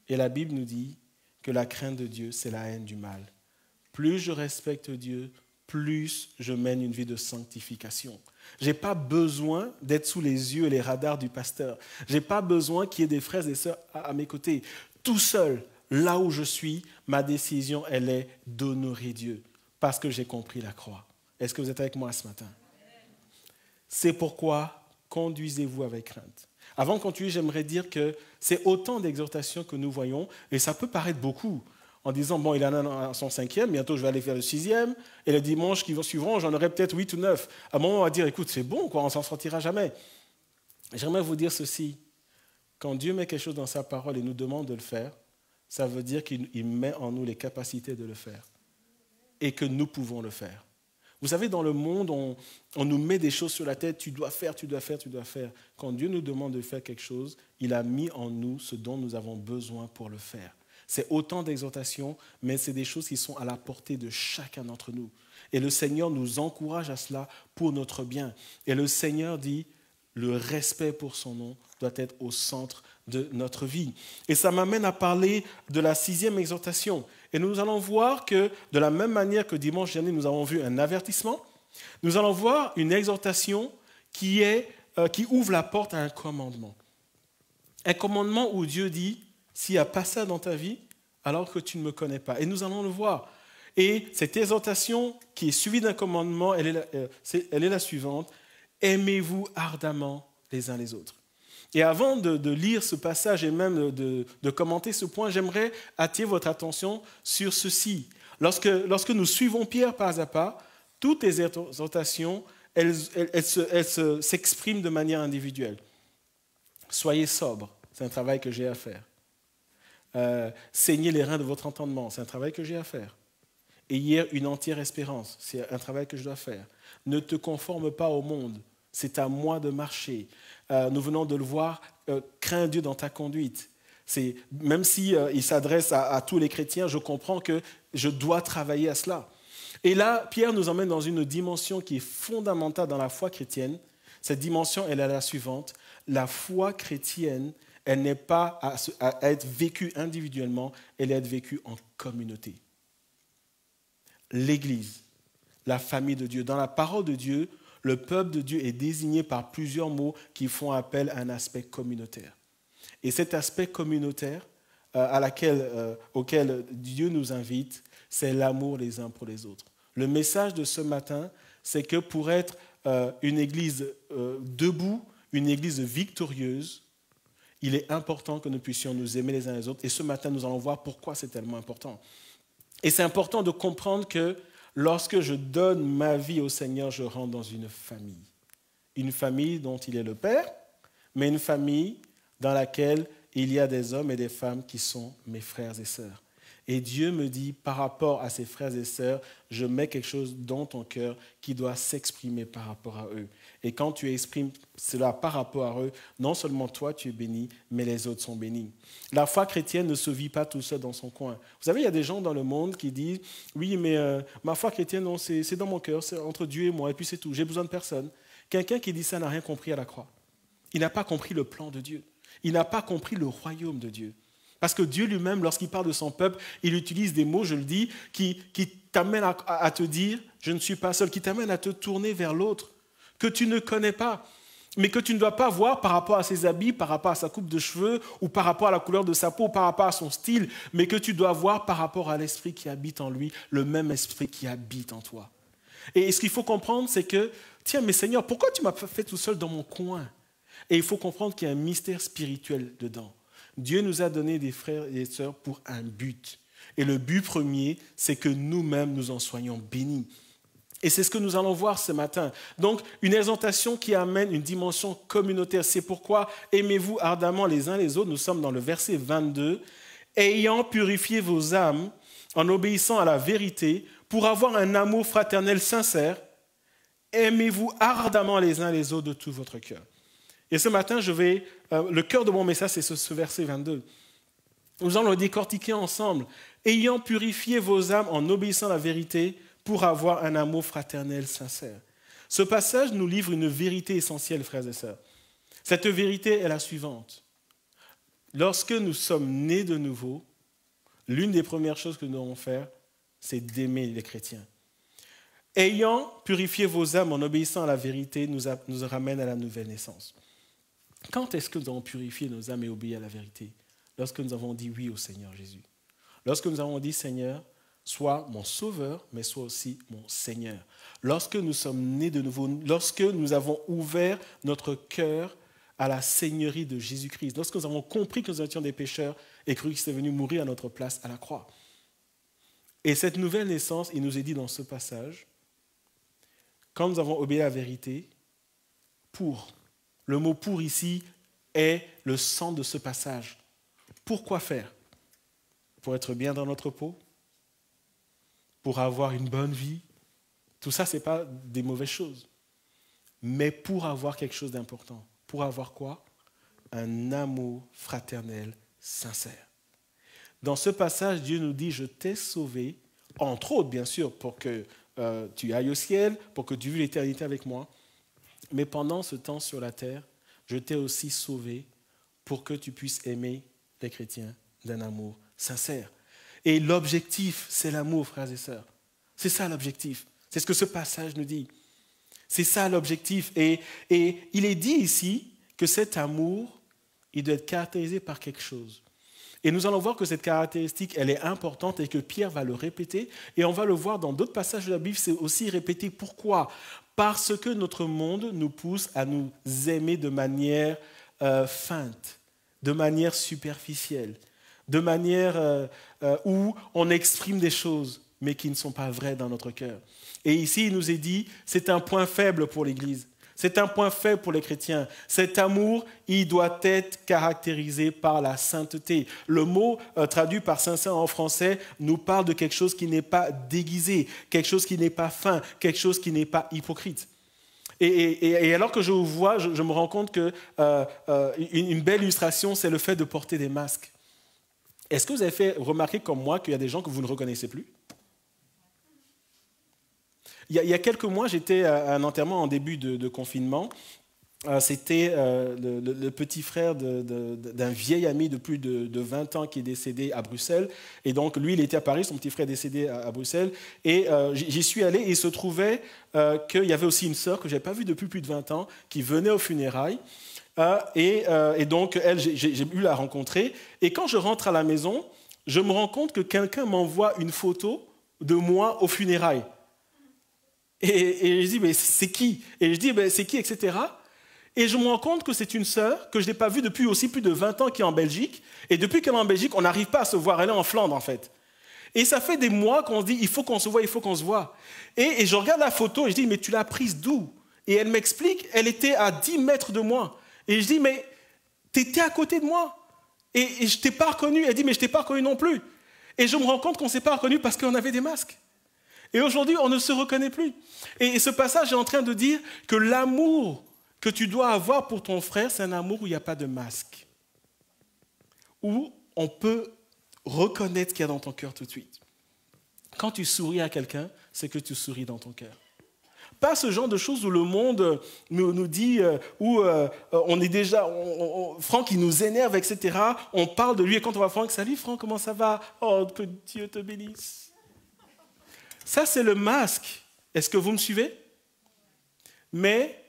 Et la Bible nous dit que la crainte de Dieu, c'est la haine du mal. Plus je respecte Dieu, plus je mène une vie de sanctification. Je n'ai pas besoin d'être sous les yeux et les radars du pasteur. Je n'ai pas besoin qu'il y ait des frères et sœurs à mes côtés. Tout seul, là où je suis, ma décision, elle est d'honorer Dieu parce que j'ai compris la croix. Est-ce que vous êtes avec moi ce matin? C'est pourquoi conduisez-vous avec crainte. Avant de continuer, j'aimerais dire que c'est autant d'exhortations que nous voyons, et ça peut paraître beaucoup, en disant, bon, il en a son 5e, bientôt je vais aller faire le 6e, et le dimanche qui suivant, j'en aurai peut-être 8 ou 9. À un moment, on va dire, écoute, c'est bon, quoi, on ne s'en sortira jamais. J'aimerais vous dire ceci, quand Dieu met quelque chose dans sa parole et nous demande de le faire, ça veut dire qu'il met en nous les capacités de le faire, et que nous pouvons le faire. Vous savez, dans le monde, on nous met des choses sur la tête, tu dois faire, tu dois faire, tu dois faire. Quand Dieu nous demande de faire quelque chose, il a mis en nous ce dont nous avons besoin pour le faire. C'est autant d'exhortations, mais c'est des choses qui sont à la portée de chacun d'entre nous. Et le Seigneur nous encourage à cela pour notre bien. Et le Seigneur dit, le respect pour son nom doit être au centre de notre vie. Et ça m'amène à parler de la 6e exhortation. Et nous allons voir que, de la même manière que dimanche dernier, nous avons vu un avertissement, nous allons voir une exhortation qui ouvre la porte à un commandement. Un commandement où Dieu dit, s'il n'y a pas ça dans ta vie, alors que tu ne me connais pas. Et nous allons le voir. Et cette exhortation qui est suivie d'un commandement, elle est la suivante. Aimez-vous ardemment les uns les autres. Et avant de lire ce passage et même de commenter ce point, j'aimerais attirer votre attention sur ceci. Lorsque nous suivons Pierre pas à pas, toutes les exhortations, elles s'expriment de manière individuelle. Soyez sobres, c'est un travail que j'ai à faire. Saignez les reins de votre entendement, c'est un travail que j'ai à faire. Ayez une entière espérance, c'est un travail que je dois faire. Ne te conforme pas au monde, c'est à moi de marcher. Nous venons de le voir, crains Dieu dans ta conduite. Même s'il s'adresse à tous les chrétiens, je comprends que je dois travailler à cela. Et là, Pierre nous emmène dans une dimension qui est fondamentale dans la foi chrétienne. Cette dimension, elle est la suivante. La foi chrétienne, elle n'est pas à être vécue individuellement, elle est à être vécue en communauté. L'Église, la famille de Dieu. Dans la parole de Dieu, le peuple de Dieu est désigné par plusieurs mots qui font appel à un aspect communautaire. Et cet aspect communautaire auquel Dieu nous invite, c'est l'amour les uns pour les autres. Le message de ce matin, c'est que pour être une Église debout, une Église victorieuse, il est important que nous puissions nous aimer les uns les autres. Et ce matin, nous allons voir pourquoi c'est tellement important. Et c'est important de comprendre que lorsque je donne ma vie au Seigneur, je rentre dans une famille. Une famille dont il est le Père, mais une famille dans laquelle il y a des hommes et des femmes qui sont mes frères et sœurs. Et Dieu me dit, par rapport à ses frères et sœurs, je mets quelque chose dans ton cœur qui doit s'exprimer par rapport à eux. Et quand tu exprimes cela par rapport à eux, non seulement toi tu es béni, mais les autres sont bénis. La foi chrétienne ne se vit pas tout seul dans son coin. Vous savez, il y a des gens dans le monde qui disent, oui, mais ma foi chrétienne, non, c'est dans mon cœur, c'est entre Dieu et moi, et puis c'est tout, j'ai besoin de personne. Quelqu'un qui dit ça n'a rien compris à la croix. Il n'a pas compris le plan de Dieu. Il n'a pas compris le royaume de Dieu. Parce que Dieu lui-même, lorsqu'il parle de son peuple, il utilise des mots, je le dis, qui t'amènent à te dire, je ne suis pas seul, qui t'amènent à te tourner vers l'autre, que tu ne connais pas, mais que tu ne dois pas voir par rapport à ses habits, par rapport à sa coupe de cheveux, ou par rapport à la couleur de sa peau, ou par rapport à son style, mais que tu dois voir par rapport à l'esprit qui habite en lui, le même esprit qui habite en toi. Et ce qu'il faut comprendre, c'est que, tiens, mais Seigneur, pourquoi tu m'as fait tout seul dans mon coin? Et il faut comprendre qu'il y a un mystère spirituel dedans. Dieu nous a donné des frères et des sœurs pour un but. Et le but premier, c'est que nous-mêmes, nous en soyons bénis. Et c'est ce que nous allons voir ce matin. Donc, une exhortation qui amène une dimension communautaire. C'est pourquoi aimez-vous ardemment les uns les autres. Nous sommes dans le verset 22. Ayant purifié vos âmes en obéissant à la vérité, pour avoir un amour fraternel sincère. Aimez-vous ardemment les uns les autres de tout votre cœur. Et ce matin, le cœur de mon message, c'est ce verset 22. Nous allons le décortiquer ensemble. Ayant purifié vos âmes en obéissant à la vérité pour avoir un amour fraternel sincère. Ce passage nous livre une vérité essentielle, frères et sœurs. Cette vérité est la suivante. Lorsque nous sommes nés de nouveau, l'une des premières choses que nous devons faire, c'est d'aimer les chrétiens. Ayant purifié vos âmes en obéissant à la vérité nous ramène à la nouvelle naissance. Quand est-ce que nous avons purifié nos âmes et obéi à la vérité? Lorsque nous avons dit oui au Seigneur Jésus. Lorsque nous avons dit, Seigneur, sois mon sauveur, mais sois aussi mon Seigneur. Lorsque nous sommes nés de nouveau, lorsque nous avons ouvert notre cœur à la seigneurie de Jésus-Christ, lorsque nous avons compris que nous étions des pécheurs et cru qu'il était venu mourir à notre place à la croix. Et cette nouvelle naissance, il nous est dit dans ce passage, quand nous avons obéi à la vérité, le mot pour ici est le centre de ce passage. Pourquoi faire? Pour être bien dans notre peau? Pour avoir une bonne vie? Tout ça, ce n'est pas des mauvaises choses. Mais pour avoir quelque chose d'important. Pour avoir quoi? Un amour fraternel sincère. Dans ce passage, Dieu nous dit, je t'ai sauvé, entre autres, bien sûr, pour que tu ailles au ciel, pour que tu vives l'éternité avec moi. Mais pendant ce temps sur la terre, je t'ai aussi sauvé pour que tu puisses aimer les chrétiens d'un amour sincère. Et l'objectif, c'est l'amour, frères et sœurs. C'est ça l'objectif. C'est ce que ce passage nous dit. C'est ça l'objectif. Et il est dit ici que cet amour, il doit être caractérisé par quelque chose. Et nous allons voir que cette caractéristique, elle est importante et que Pierre va le répéter. Et on va le voir dans d'autres passages de la Bible, c'est aussi répété. Pourquoi? Parce que notre monde nous pousse à nous aimer de manière feinte, de manière superficielle, de manière où on exprime des choses, mais qui ne sont pas vraies dans notre cœur. Et ici, il nous est dit, c'est un point faible pour l'Église. C'est un point faible pour les chrétiens. Cet amour, il doit être caractérisé par la sainteté. Le mot traduit par sincère en français nous parle de quelque chose qui n'est pas déguisé, quelque chose qui n'est pas fin, quelque chose qui n'est pas hypocrite. Et alors que je vous vois, je me rends compte qu'une belle illustration, c'est le fait de porter des masques. Est-ce que vous avez fait remarquer comme moi qu'il y a des gens que vous ne reconnaissez plus? Il y a quelques mois, j'étais à un enterrement en début de confinement. C'était le petit frère d'un vieil ami de plus de 20 ans qui est décédé à Bruxelles. Et donc, lui, il était à Paris, son petit frère est décédé à Bruxelles. Et j'y suis allé et il se trouvait qu'il y avait aussi une sœur que je n'avais pas vue depuis plus de 20 ans qui venait aux funérailles. Et donc, elle, j'ai pu la rencontrer. Et quand je rentre à la maison, je me rends compte que quelqu'un m'envoie une photo de moi aux funérailles. Et je dis, mais c'est qui? Et je dis, mais c'est qui, etc. Et je me rends compte que c'est une sœur que je n'ai pas vue depuis aussi plus de 20 ans qui est en Belgique. Et depuis qu'elle est en Belgique, on n'arrive pas à se voir. Elle est en Flandre, en fait. Et ça fait des mois qu'on se dit, il faut qu'on se voit, il faut qu'on se voit. Et je regarde la photo et je dis, mais tu l'as prise d'où? Et elle m'explique, elle était à 10 mètres de moi. Et je dis, mais tu étais à côté de moi. Et je ne t'ai pas reconnu. Elle dit, mais je ne t'ai pas reconnu non plus. Et je me rends compte qu'on ne s'est pas reconnu parce qu'on avait des masques. Et aujourd'hui, on ne se reconnaît plus. Et ce passage est en train de dire que l'amour que tu dois avoir pour ton frère, c'est un amour où il n'y a pas de masque. Où on peut reconnaître ce qu'il y a dans ton cœur tout de suite. Quand tu souris à quelqu'un, c'est que tu souris dans ton cœur. Pas ce genre de choses où le monde nous dit, où on est déjà, Franck il nous énerve, etc. On parle de lui et quand on va Franck, salut Franck, comment ça va? Oh, que Dieu te bénisse. Ça, c'est le masque. Est-ce que vous me suivez? Mais,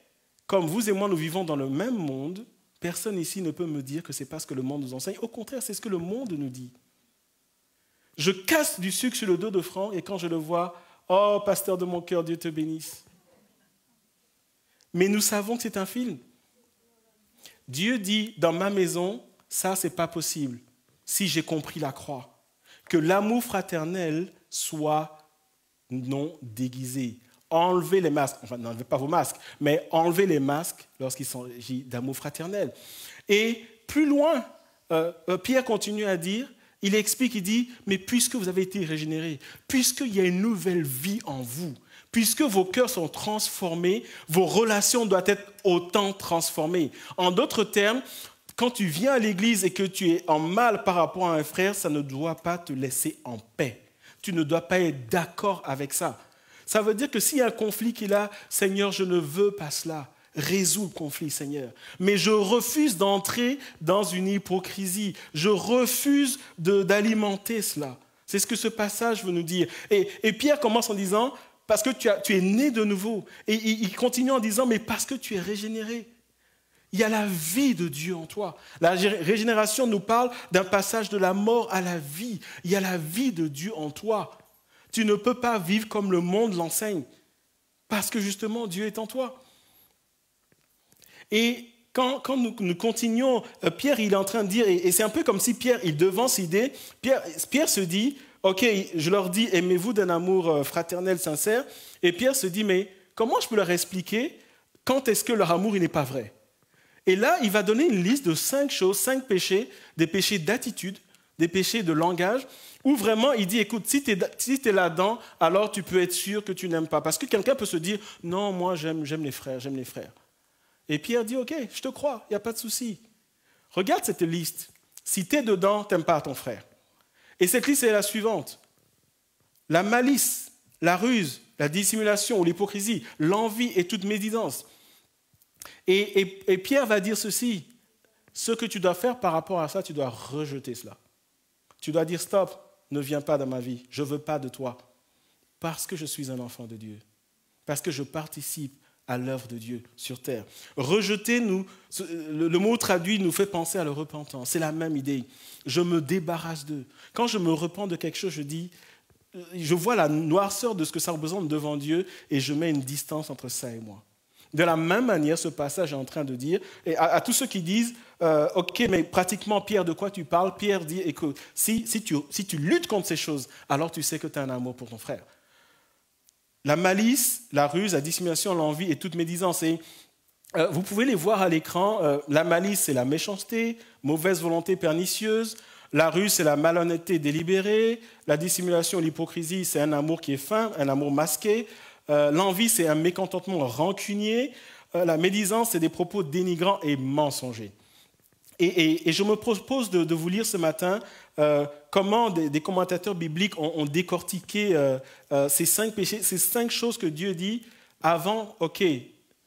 comme vous et moi, nous vivons dans le même monde, personne ici ne peut me dire que ce n'est pas ce que le monde nous enseigne. Au contraire, c'est ce que le monde nous dit. Je casse du sucre sur le dos de Franck et quand je le vois, oh, pasteur de mon cœur, Dieu te bénisse. Mais nous savons que c'est un film. Dieu dit, dans ma maison, ça, ce n'est pas possible, si j'ai compris la croix. Que l'amour fraternel soit non déguisé. Enlevez les masques, enfin n'enlevez pas vos masques, mais enlevez les masques lorsqu'il s'agit d'amour fraternel. Et plus loin, Pierre continue à dire, Il explique, il dit, mais puisque vous avez été régénérés, puisqu'il y a une nouvelle vie en vous, puisque vos cœurs sont transformés, vos relations doivent être autant transformées. En d'autres termes, quand tu viens à l'église et que tu es en mal par rapport à un frère, ça ne doit pas te laisser en paix. Tu ne dois pas être d'accord avec ça. Ça veut dire que s'il y a un conflit qui est là, Seigneur, je ne veux pas cela. Résous le conflit, Seigneur. Mais je refuse d'entrer dans une hypocrisie. Je refuse d'alimenter cela. C'est ce que ce passage veut nous dire. Et Pierre commence en disant, parce que tu es né de nouveau. Et il continue en disant, mais parce que tu es régénéré. Il y a la vie de Dieu en toi. La régénération nous parle d'un passage de la mort à la vie. Il y a la vie de Dieu en toi. Tu ne peux pas vivre comme le monde l'enseigne, parce que justement Dieu est en toi. Et quand nous continuons, Pierre il est en train de dire, et c'est un peu comme si Pierre il devance l'idée, Pierre se dit, ok, je leur dis, aimez-vous d'un amour fraternel, sincère, et Pierre se dit, mais comment je peux leur expliquer quand est-ce que leur amour il n'est pas vrai? Et là, il va donner une liste de 5 choses, 5 péchés, des péchés d'attitude, des péchés de langage, où vraiment il dit, écoute, si tu es là-dedans, alors tu peux être sûr que tu n'aimes pas. Parce que quelqu'un peut se dire, non, moi j'aime les frères. Et Pierre dit, ok, je te crois, il n'y a pas de souci. Regarde cette liste. Si tu es dedans, tu n'aimes pas ton frère. Et cette liste est la suivante. La malice, la ruse, la dissimulation ou l'hypocrisie, l'envie et toute médisance. Et Pierre va dire ceci, ce que tu dois faire par rapport à ça, tu dois rejeter cela. Tu dois dire stop, ne viens pas dans ma vie, je ne veux pas de toi, parce que je suis un enfant de Dieu, parce que je participe à l'œuvre de Dieu sur terre. Rejeter, le mot traduit nous fait penser à la repentance, c'est la même idée. Je me débarrasse d'eux. Quand je me repens de quelque chose, je vois la noirceur de ce que ça représente devant Dieu et je mets une distance entre ça et moi. De la même manière, ce passage est en train de dire, et à tous ceux qui disent, ok, mais pratiquement, Pierre, de quoi tu parles? Pierre dit, écoute, si tu luttes contre ces choses, alors tu sais que tu as un amour pour ton frère. La malice, la ruse, la dissimulation, l'envie et toute médisance. Et, vous pouvez les voir à l'écran. La malice, c'est la méchanceté, mauvaise volonté pernicieuse. La ruse, c'est la malhonnêteté délibérée. La dissimulation, l'hypocrisie, c'est un amour qui est fin, un amour masqué. L'envie, c'est un mécontentement rancunier. La médisance, c'est des propos dénigrants et mensongers. Et je me propose de vous lire ce matin comment des commentateurs bibliques ont décortiqué ces 5 péchés, ces 5 choses que Dieu dit avant, ok,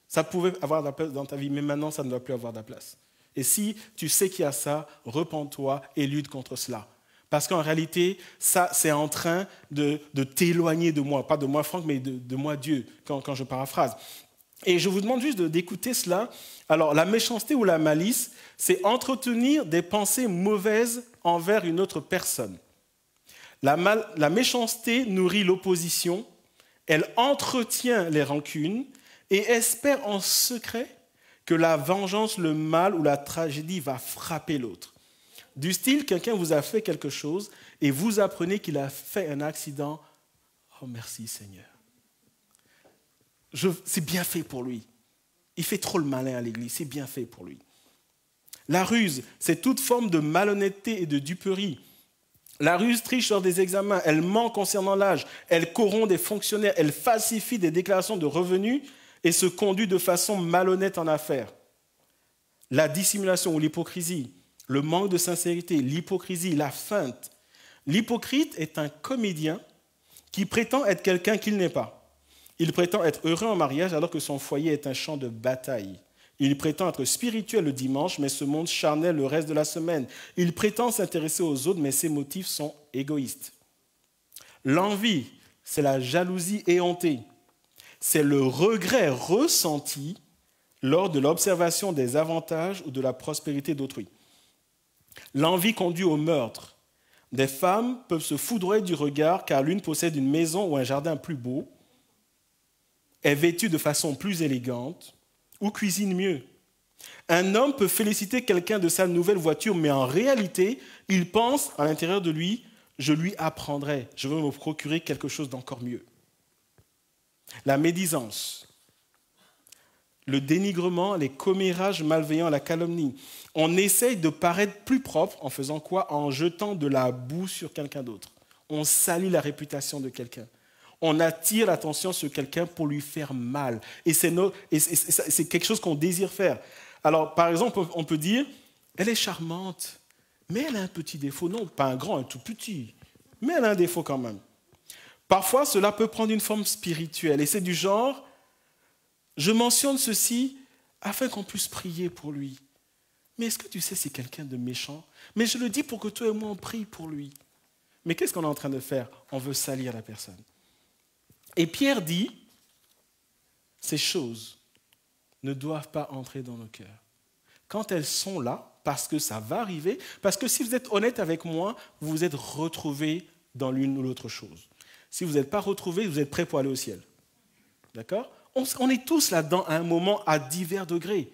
ça pouvait avoir de la place dans ta vie, mais maintenant, ça ne doit plus avoir de la place. Et si tu sais qu'il y a ça, repens-toi et lutte contre cela. Parce qu'en réalité, ça, c'est en train de t'éloigner de moi. Pas de moi, Franck, mais de moi, Dieu, quand je paraphrase. Et je vous demande juste d'écouter cela. Alors, la méchanceté ou la malice, c'est entretenir des pensées mauvaises envers une autre personne. La méchanceté nourrit l'opposition, elle entretient les rancunes et espère en secret que la vengeance, le mal ou la tragédie va frapper l'autre. Du style, quelqu'un vous a fait quelque chose et vous apprenez qu'il a fait un accident. Oh, merci Seigneur. C'est bien fait pour lui. Il fait trop le malin à l'église, c'est bien fait pour lui. La ruse, c'est toute forme de malhonnêteté et de duperie. La ruse triche lors des examens, elle ment concernant l'âge, elle corrompt des fonctionnaires, elle falsifie des déclarations de revenus et se conduit de façon malhonnête en affaires. La dissimulation ou l'hypocrisie, le manque de sincérité, l'hypocrisie, la feinte. L'hypocrite est un comédien qui prétend être quelqu'un qu'il n'est pas. Il prétend être heureux en mariage alors que son foyer est un champ de bataille. Il prétend être spirituel le dimanche, mais se montre charnel le reste de la semaine. Il prétend s'intéresser aux autres, mais ses motifs sont égoïstes. L'envie, c'est la jalousie éhontée. C'est le regret ressenti lors de l'observation des avantages ou de la prospérité d'autrui. L'envie conduit au meurtre. Des femmes peuvent se foudroyer du regard car l'une possède une maison ou un jardin plus beau, est vêtue de façon plus élégante ou cuisine mieux. Un homme peut féliciter quelqu'un de sa nouvelle voiture, mais en réalité, il pense à l'intérieur de lui, je lui apprendrai, je veux me procurer quelque chose d'encore mieux. La médisance. le dénigrement, les commérages malveillants, la calomnie. On essaye de paraître plus propre en faisant quoi? En jetant de la boue sur quelqu'un d'autre. On salit la réputation de quelqu'un. On attire l'attention sur quelqu'un pour lui faire mal. Et c'est quelque chose qu'on désire faire. Alors, par exemple, on peut dire, elle est charmante, mais elle a un petit défaut. Non, pas un grand, un tout petit. Mais elle a un défaut quand même. Parfois, cela peut prendre une forme spirituelle. Et c'est du genre, je mentionne ceci afin qu'on puisse prier pour lui. Mais est-ce que tu sais c'est quelqu'un de méchant? Mais je le dis pour que toi et moi on prie pour lui. Mais qu'est-ce qu'on est en train de faire? On veut salir la personne. Et Pierre dit, ces choses ne doivent pas entrer dans nos cœurs. Quand elles sont là, parce que ça va arriver, parce que si vous êtes honnête avec moi, vous vous êtes retrouvés dans l'une ou l'autre chose. Si vous n'êtes pas retrouvés, vous êtes prêts pour aller au ciel. D'accord? On est tous là-dedans à un moment à divers degrés.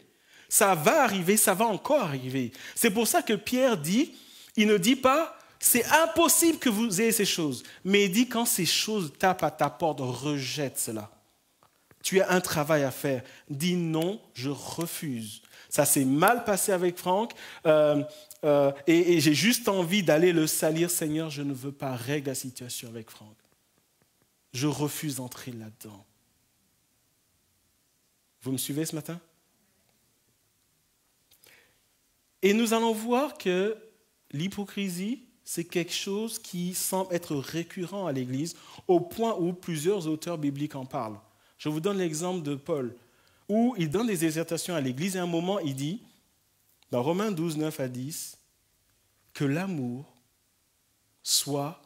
Ça va arriver, ça va encore arriver. C'est pour ça que Pierre dit, il ne dit pas, c'est impossible que vous ayez ces choses. Mais il dit, quand ces choses tapent à ta porte, rejette cela. Tu as un travail à faire. Dis non, je refuse. Ça s'est mal passé avec Franck et j'ai juste envie d'aller le salir. Seigneur, je ne veux pas régler la situation avec Franck. Je refuse d'entrer là-dedans. Vous me suivez ce matin? Et nous allons voir que l'hypocrisie, c'est quelque chose qui semble être récurrent à l'Église, au point où plusieurs auteurs bibliques en parlent. Je vous donne l'exemple de Paul, où il donne des exhortations à l'Église, et à un moment, il dit, dans Romains 12, 9 à 10, que l'amour soit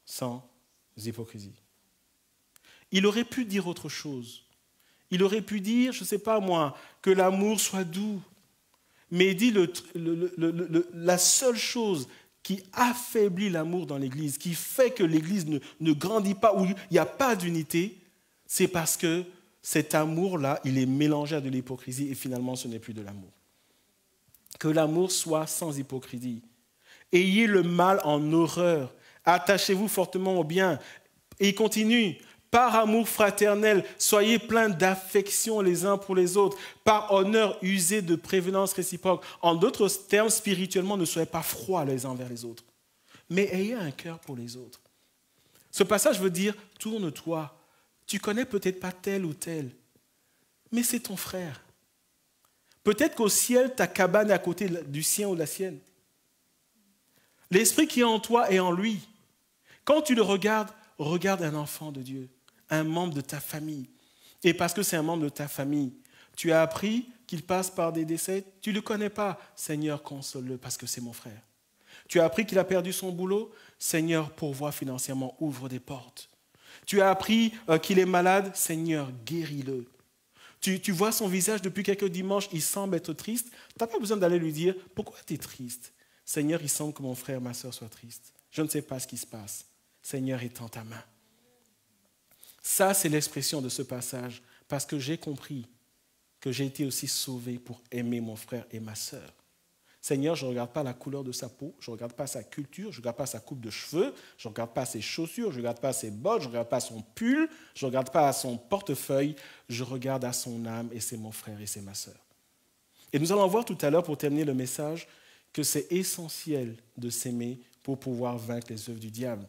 sans hypocrisie. Il aurait pu dire autre chose. Il aurait pu dire, je ne sais pas moi, que l'amour soit doux. Mais il dit la seule chose qui affaiblit l'amour dans l'Église, qui fait que l'Église ne grandit pas, où il n'y a pas d'unité, c'est parce que cet amour-là, il est mélangé à de l'hypocrisie et finalement ce n'est plus de l'amour. Que l'amour soit sans hypocrisie. Ayez le mal en horreur. Attachez-vous fortement au bien. Et il continue. Par amour fraternel, soyez pleins d'affection les uns pour les autres. Par honneur, usez de prévenance réciproque. En d'autres termes, spirituellement, ne soyez pas froids les uns envers les autres. Mais ayez un cœur pour les autres. Ce passage veut dire, tourne-toi. Tu connais peut-être pas tel ou tel, mais c'est ton frère. Peut-être qu'au ciel, ta cabane est à côté du sien ou de la sienne. L'esprit qui est en toi est en lui. Quand tu le regardes, regarde un enfant de Dieu, un membre de ta famille. Et parce que c'est un membre de ta famille, tu as appris qu'il passe par des décès, tu ne le connais pas. Seigneur, console-le parce que c'est mon frère. Tu as appris qu'il a perdu son boulot. Seigneur, pourvois financièrement, ouvre des portes. Tu as appris qu'il est malade. Seigneur, guéris-le. Tu vois son visage depuis quelques dimanches, il semble être triste. Tu n'as pas besoin d'aller lui dire, pourquoi tu es triste? Seigneur, il semble que mon frère, ma soeur soient tristes. Je ne sais pas ce qui se passe. Seigneur, étends ta main. Ça, c'est l'expression de ce passage, parce que j'ai compris que j'ai été aussi sauvé pour aimer mon frère et ma sœur. Seigneur, je ne regarde pas la couleur de sa peau, je ne regarde pas sa culture, je ne regarde pas sa coupe de cheveux, je ne regarde pas ses chaussures, je ne regarde pas ses bottes, je ne regarde pas son pull, je ne regarde pas à son portefeuille, je regarde à son âme et c'est mon frère et c'est ma sœur. Et nous allons voir tout à l'heure, pour terminer le message, que c'est essentiel de s'aimer pour pouvoir vaincre les œuvres du diable.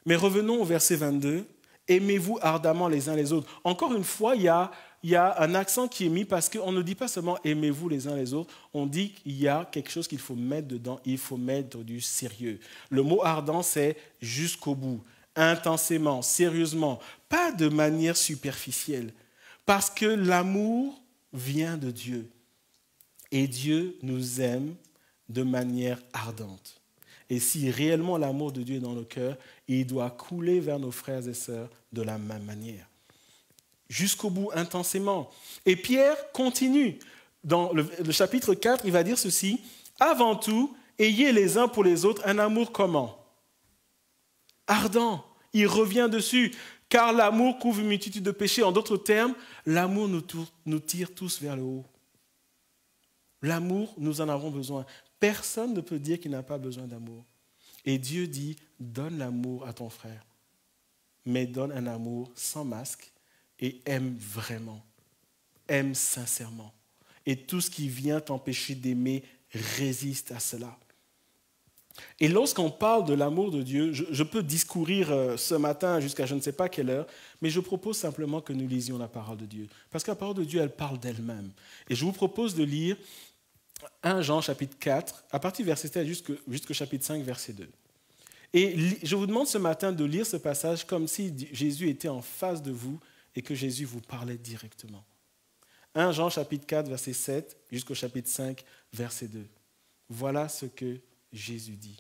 Mais revenons au verset 22. Aimez-vous ardemment les uns les autres. Encore une fois, il y a un accent qui est mis parce qu'on ne dit pas seulement aimez-vous les uns les autres, on dit qu'il y a quelque chose qu'il faut mettre dedans, il faut mettre du sérieux. Le mot ardent, c'est jusqu'au bout, intensément, sérieusement, pas de manière superficielle. Parce que l'amour vient de Dieu. Et Dieu nous aime de manière ardente. Et si réellement l'amour de Dieu est dans nos cœurs, il doit couler vers nos frères et sœurs de la même manière. Jusqu'au bout, intensément. Et Pierre continue. Dans le chapitre 4, il va dire ceci. Avant tout, ayez les uns pour les autres un amour comment? Ardent. Il revient dessus. Car l'amour couvre une multitude de péchés. En d'autres termes, l'amour nous tire tous vers le haut. L'amour, nous en avons besoin. Personne ne peut dire qu'il n'a pas besoin d'amour. Et Dieu dit, donne l'amour à ton frère, mais donne un amour sans masque et aime vraiment. aime sincèrement. Et tout ce qui vient t'empêcher d'aimer résiste à cela. Et lorsqu'on parle de l'amour de Dieu, je peux discourir ce matin jusqu'à je ne sais pas quelle heure, mais je propose simplement que nous lisions la parole de Dieu. Parce que la parole de Dieu, elle parle d'elle-même. Et je vous propose de lire 1 Jean chapitre 4, à partir du verset 7 jusqu'au chapitre 5, verset 2. Et je vous demande ce matin de lire ce passage comme si Jésus était en face de vous et que Jésus vous parlait directement. 1 Jean chapitre 4, verset 7 jusqu'au chapitre 5, verset 2. Voilà ce que Jésus dit.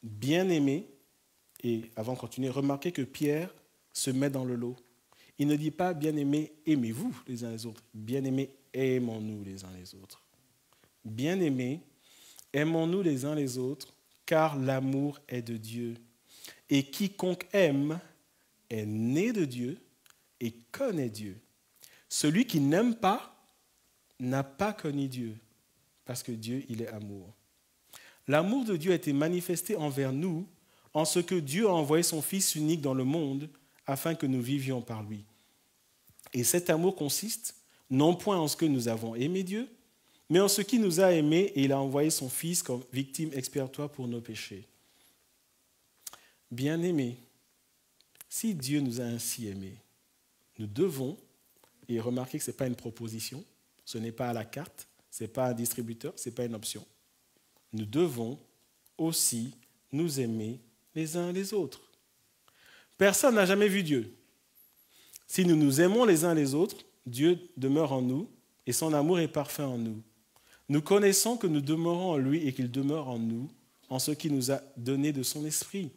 Bien-aimés, et avant de continuer, remarquez que Pierre se met dans le lot. Il ne dit pas bien-aimés, aimez-vous les uns les autres. Bien-aimés, aimons-nous les uns les autres. Bien-aimés, aimons-nous les uns les autres, car l'amour est de Dieu. Et quiconque aime est né de Dieu et connaît Dieu. Celui qui n'aime pas n'a pas connu Dieu, parce que Dieu, il est amour. L'amour de Dieu a été manifesté envers nous en ce que Dieu a envoyé son Fils unique dans le monde afin que nous vivions par lui. Et cet amour consiste non point en ce que nous avons aimé Dieu, mais en ce qu'il nous a aimés et il a envoyé son Fils comme victime expiatoire pour nos péchés. Bien-aimés, si Dieu nous a ainsi aimés, nous devons, et remarquez que ce n'est pas une proposition, ce n'est pas à la carte, ce n'est pas un distributeur, ce n'est pas une option. Nous devons aussi nous aimer les uns les autres. Personne n'a jamais vu Dieu. Si nous nous aimons les uns les autres, Dieu demeure en nous et son amour est parfait en nous. Nous connaissons que nous demeurons en lui et qu'il demeure en nous, en ce qu'il nous a donné de son esprit.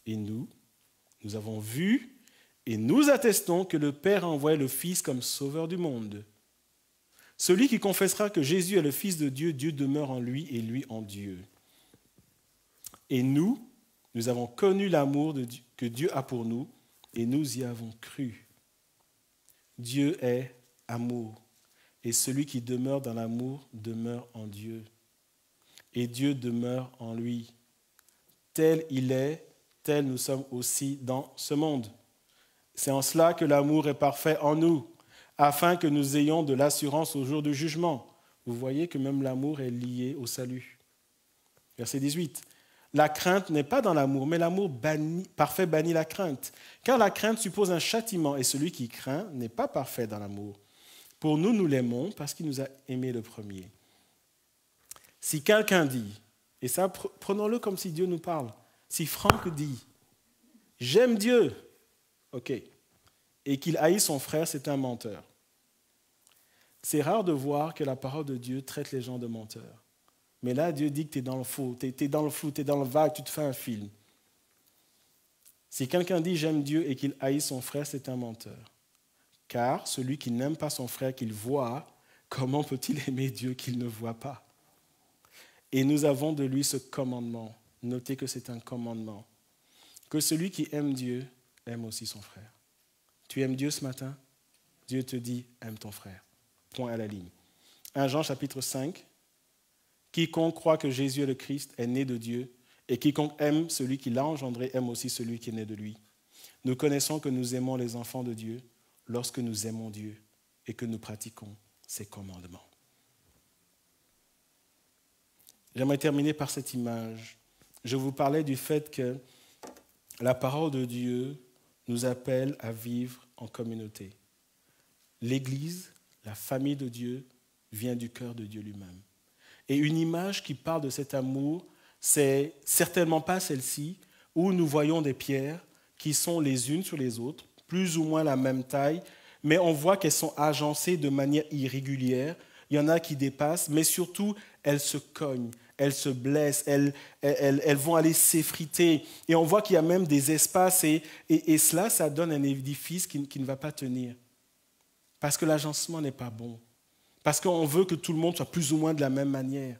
Et nous avons vu et nous attestons que le Père a envoyé le Fils comme sauveur du monde. Celui qui confessera que Jésus est le Fils de Dieu, Dieu demeure en lui et lui en Dieu. Et nous avons connu l'amour que Dieu a pour nous et nous y avons cru. Dieu est amour et celui qui demeure dans l'amour demeure en Dieu. Et Dieu demeure en lui. Tel il est, tel nous sommes aussi dans ce monde. C'est en cela que l'amour est parfait en nous, afin que nous ayons de l'assurance au jour du jugement. Vous voyez que même l'amour est lié au salut. Verset 18. La crainte n'est pas dans l'amour, mais l'amour parfait bannit la crainte. Car la crainte suppose un châtiment, et celui qui craint n'est pas parfait dans l'amour. Pour nous, nous l'aimons parce qu'il nous a aimés le premier. Si quelqu'un dit, et ça, prenons-le comme si Dieu nous parle, si Franck dit, j'aime Dieu, ok, et qu'il haït son frère, c'est un menteur. C'est rare de voir que la parole de Dieu traite les gens de menteurs. Mais là, Dieu dit que tu es dans le faux, tu es dans le flou, tu es dans le vague, tu te fais un film. Si quelqu'un dit « j'aime Dieu » et qu'il haït son frère, c'est un menteur. Car celui qui n'aime pas son frère qu'il voit, comment peut-il aimer Dieu qu'il ne voit pas? Et nous avons de lui ce commandement. Notez que c'est un commandement. Que celui qui aime Dieu aime aussi son frère. Tu aimes Dieu ce matin? Dieu te dit « aime ton frère ». Point à la ligne. 1 Jean chapitre 5. Quiconque croit que Jésus est le Christ est né de Dieu, et quiconque aime celui qui l'a engendré aime aussi celui qui est né de lui. Nous connaissons que nous aimons les enfants de Dieu lorsque nous aimons Dieu et que nous pratiquons ses commandements. J'aimerais terminer par cette image. Je vous parlais du fait que la parole de Dieu nous appelle à vivre en communauté. L'Église, la famille de Dieu, vient du cœur de Dieu lui-même. Et une image qui parle de cet amour, c'est certainement pas celle-ci, où nous voyons des pierres qui sont les unes sur les autres, plus ou moins la même taille, mais on voit qu'elles sont agencées de manière irrégulière. Il y en a qui dépassent, mais surtout, elles se cognent, elles se blessent, elles vont aller s'effriter. Et on voit qu'il y a même des espaces, et cela, ça donne un édifice qui ne va pas tenir. Parce que l'agencement n'est pas bon. Parce qu'on veut que tout le monde soit plus ou moins de la même manière.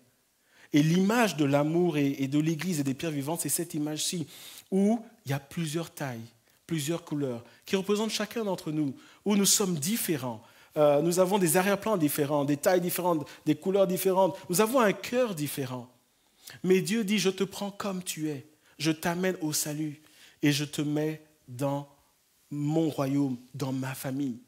Et l'image de l'amour et de l'Église et des pierres vivantes, c'est cette image-ci, où il y a plusieurs tailles, plusieurs couleurs, qui représentent chacun d'entre nous, où nous sommes différents. Nous avons des arrière-plans différents, des tailles différentes, des couleurs différentes. Nous avons un cœur différent. Mais Dieu dit, je te prends comme tu es. Je t'amène au salut et je te mets dans mon royaume dans ma famille.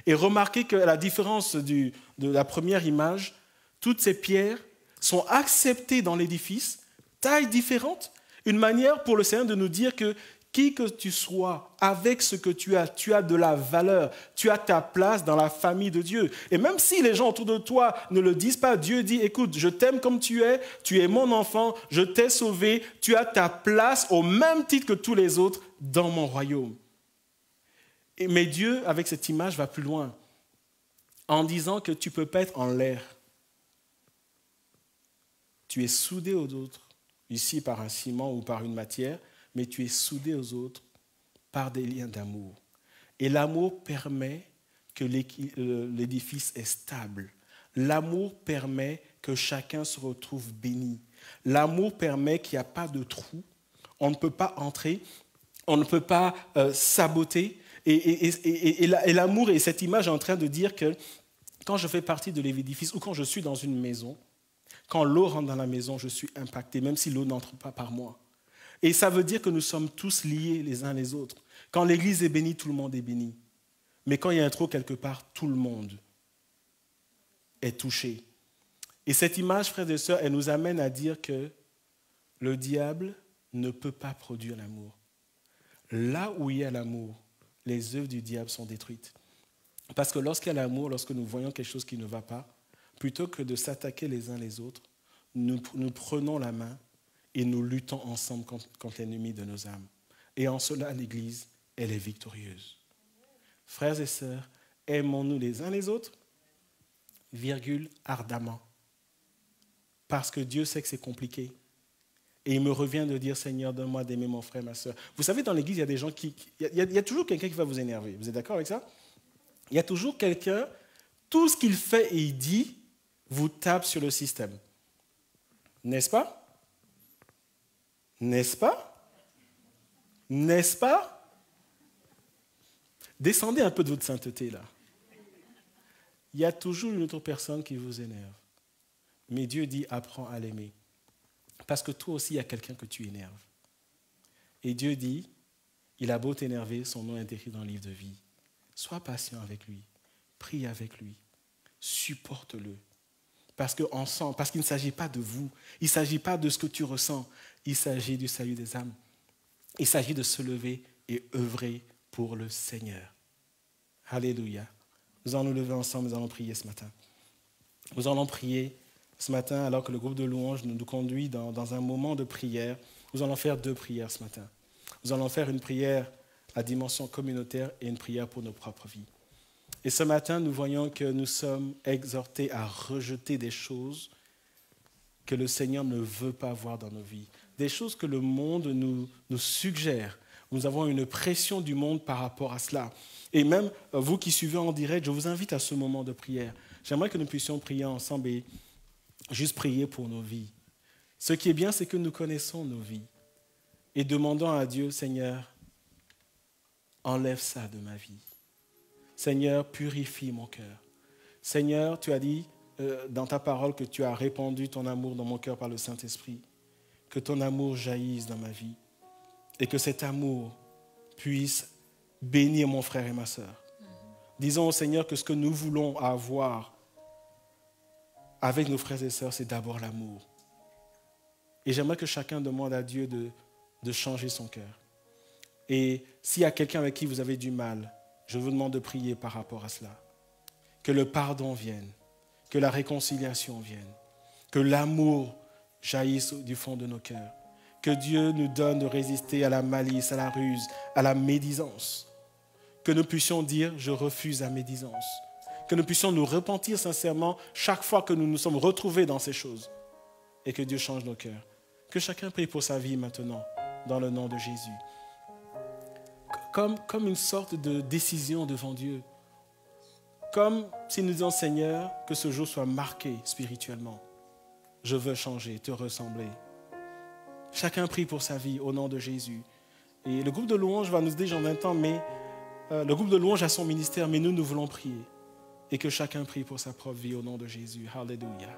Et remarquez que à la différence de la première image, toutes ces pierres sont acceptées dans l'édifice, taille différente, une manière pour le Seigneur de nous dire que qui que tu sois, avec ce que tu as de la valeur, tu as ta place dans la famille de Dieu. Et même si les gens autour de toi ne le disent pas, Dieu dit, écoute, je t'aime comme tu es mon enfant, je t'ai sauvé, tu as ta place au même titre que tous les autres dans mon royaume. Mais Dieu, avec cette image, va plus loin, en disant que tu ne peux pas être en l'air. Tu es soudé aux autres, ici par un ciment ou par une matière, mais tu es soudé aux autres par des liens d'amour. Et l'amour permet que l'édifice est stable. L'amour permet que chacun se retrouve béni. L'amour permet qu'il n'y a pas de trou. On ne peut pas entrer, on ne peut pas saboter. Et l'amour et cette image est en train de dire que quand je fais partie de l'édifice ou quand je suis dans une maison, quand l'eau rentre dans la maison, je suis impacté, même si l'eau n'entre pas par moi. Et ça veut dire que nous sommes tous liés les uns les autres. Quand l'Église est bénie, tout le monde est béni. Mais quand il y a un trou quelque part, tout le monde est touché. Et cette image, frères et sœurs, elle nous amène à dire que le diable ne peut pas produire l'amour. Là où il y a l'amour, les œuvres du diable sont détruites. Parce que lorsqu'il y a l'amour, lorsque nous voyons quelque chose qui ne va pas, plutôt que de s'attaquer les uns les autres, nous prenons la main et nous luttons ensemble contre l'ennemi de nos âmes. Et en cela, l'Église, elle est victorieuse. Frères et sœurs, aimons-nous les uns les autres, ardemment. Parce que Dieu sait que c'est compliqué. Et il me revient de dire, Seigneur, donne-moi d'aimer mon frère, ma sœur. Vous savez, dans l'Église, il y a des gens il y a toujours quelqu'un qui va vous énerver. Vous êtes d'accord avec ça? Il y a toujours quelqu'un, tout ce qu'il fait et il dit, vous tape sur le système. N'est-ce pas? N'est-ce pas? N'est-ce pas? Descendez un peu de votre sainteté là. Il y a toujours une autre personne qui vous énerve. Mais Dieu dit, apprends à l'aimer. Parce que toi aussi, il y a quelqu'un que tu énerves. Et Dieu dit, il a beau t'énerver, son nom est écrit dans le livre de vie. Sois patient avec lui, prie avec lui, supporte-le. Parce qu'il ne s'agit pas de vous, il ne s'agit pas de ce que tu ressens, il s'agit du salut des âmes. Il s'agit de se lever et œuvrer pour le Seigneur. Alléluia. Nous allons nous lever ensemble, nous allons prier ce matin. Nous allons prier ce matin alors que le groupe de louanges nous conduit dans un moment de prière. Nous allons faire 2 prières ce matin. Nous allons faire une prière à dimension communautaire et une prière pour nos propres vies. Et ce matin, nous voyons que nous sommes exhortés à rejeter des choses que le Seigneur ne veut pas voir dans nos vies. Des choses que le monde nous suggère. Nous avons une pression du monde par rapport à cela. Et même vous qui suivez en direct, je vous invite à ce moment de prière. J'aimerais que nous puissions prier ensemble et juste prier pour nos vies. Ce qui est bien, c'est que nous connaissons nos vies. Et demandons à Dieu, Seigneur, enlève ça de ma vie. Seigneur, purifie mon cœur. Seigneur, tu as dit dans ta parole que tu as répandu ton amour dans mon cœur par le Saint-Esprit. Que ton amour jaillisse dans ma vie. Et que cet amour puisse bénir mon frère et ma sœur. Disons au Seigneur que ce que nous voulons avoir avec nos frères et sœurs, c'est d'abord l'amour. Et j'aimerais que chacun demande à Dieu de changer son cœur. Et s'il y a quelqu'un avec qui vous avez du mal, je vous demande de prier par rapport à cela. Que le pardon vienne, que la réconciliation vienne, que l'amour jaillisse du fond de nos cœurs. Que Dieu nous donne de résister à la malice, à la ruse, à la médisance. Que nous puissions dire, je refuse la médisance. Que nous puissions nous repentir sincèrement chaque fois que nous nous sommes retrouvés dans ces choses. Et que Dieu change nos cœurs. Que chacun prie pour sa vie maintenant, dans le nom de Jésus. Comme une sorte de décision devant Dieu. Comme si nous disions, Seigneur, que ce jour soit marqué spirituellement. Je veux changer, te ressembler. Chacun prie pour sa vie au nom de Jésus. Et le groupe de louanges va nous dire en même temps, mais le groupe de louanges a son ministère, mais nous voulons prier. Et que chacun prie pour sa propre vie au nom de Jésus. Alléluia.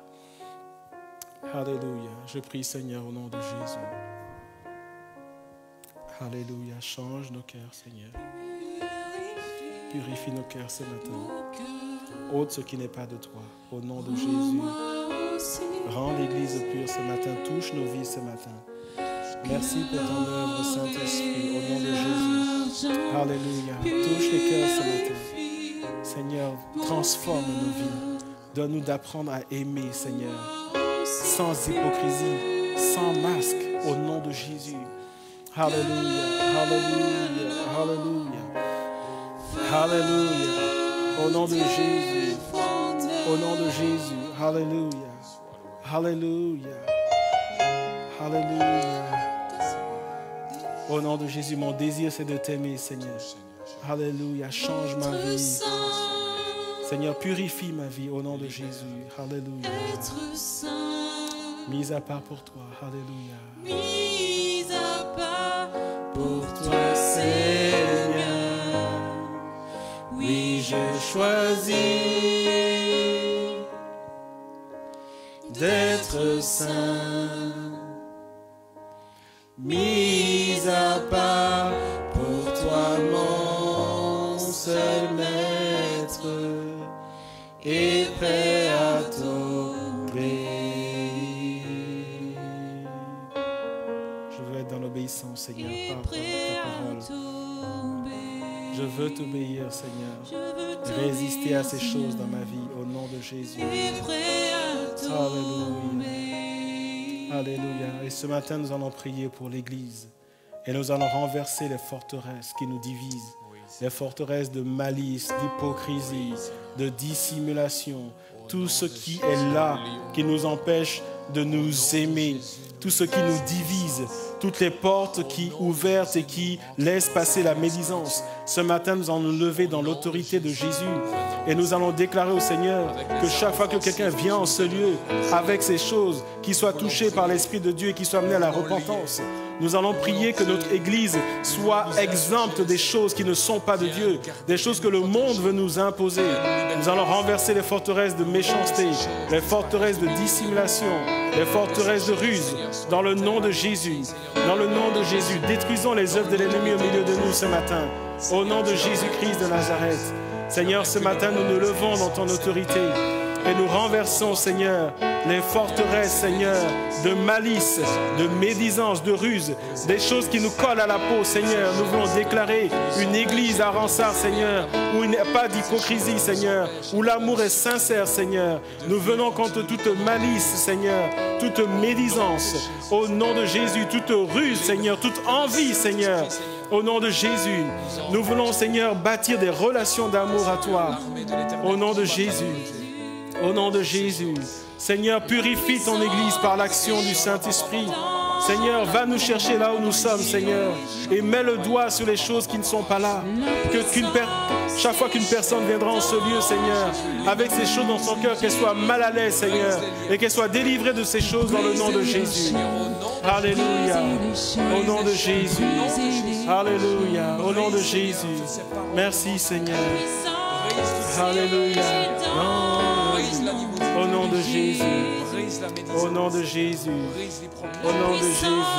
Alléluia. Je prie, Seigneur, au nom de Jésus. Alléluia. Change nos cœurs, Seigneur. purifie nos cœurs ce matin. Ôte ce qui n'est pas de toi. Au nom de Jésus. Rends l'Église pure ce matin. Touche nos vies ce matin. Merci pour ton œuvre, Saint-Esprit, au nom de Jésus. Alléluia. Touche les cœurs ce matin. Seigneur, transforme nos vies. Donne-nous d'apprendre à aimer, Seigneur, sans hypocrisie, sans masque, au nom de Jésus. Alléluia, alléluia, alléluia. Alléluia. Au nom de Jésus. Au nom de Jésus. Alléluia. Alléluia. Alléluia. Au nom de Jésus, mon désir c'est de t'aimer, Seigneur. Alléluia. Change ma vie. Seigneur, purifie ma vie au nom de Jésus. Alléluia. Mise à part pour toi. Alléluia. Mise à part Pour toi, Seigneur. Oui, je choisis d'être saint. Mise à part pour toi, mon seul maître, et prêt à t'obéir. Je veux être dans l'obéissance, Seigneur, par rapport à ta parole. Je veux t'obéir, Seigneur. Résister à ces choses dans ma vie, au nom de Jésus. Alléluia. Alléluia. Et ce matin, nous allons prier pour l'Église. Et nous allons renverser les forteresses qui nous divisent. Les forteresses de malice, d'hypocrisie, de dissimulation. Tout ce qui est là, qui nous empêche de nous aimer. Tout ce qui nous divise. Toutes les portes qui ouvertes et qui laissent passer la médisance. Ce matin, nous allons nous lever dans l'autorité de Jésus. Et nous allons déclarer au Seigneur que chaque fois que quelqu'un vient en ce lieu avec ces choses, qu'il soit touché par l'Esprit de Dieu et qu'il soit amené à la repentance. Nous allons prier que notre Église soit exempte des choses qui ne sont pas de Dieu, des choses que le monde veut nous imposer. Nous allons renverser les forteresses de méchanceté, les forteresses de dissimulation, les forteresses de ruse, dans le nom de Jésus. Dans le nom de Jésus, détruisons les œuvres de l'ennemi au milieu de nous ce matin. Au nom de Jésus-Christ de Nazareth. Seigneur, ce matin, nous nous levons dans ton autorité et nous renversons, Seigneur, les forteresses, Seigneur, de malice, de médisance, de ruse, des choses qui nous collent à la peau, Seigneur. Nous voulons déclarer une église à Ransard, Seigneur, où il n'y a pas d'hypocrisie, Seigneur, où l'amour est sincère, Seigneur. Nous venons contre toute malice, Seigneur, toute médisance, au nom de Jésus, toute ruse, Seigneur, toute envie, Seigneur. Au nom de Jésus, nous voulons, Seigneur, bâtir des relations d'amour à toi. Au nom de Jésus. Au nom de Jésus. Seigneur, purifie ton Église par l'action du Saint-Esprit. Seigneur, va nous chercher là où nous sommes, Seigneur, et mets le doigt sur les choses qui ne sont pas là. Chaque fois qu'une personne viendra en ce lieu, Seigneur, avec ces choses dans son cœur, qu'elle soit mal à l'aise, Seigneur, et qu'elle soit délivrée de ces choses dans le nom de Jésus. Alléluia. Au nom de Jésus. Alléluia. Au nom de Jésus. Merci, Seigneur. Alléluia. Au nom de Jésus. Au nom de Jésus. Au nom de Jésus.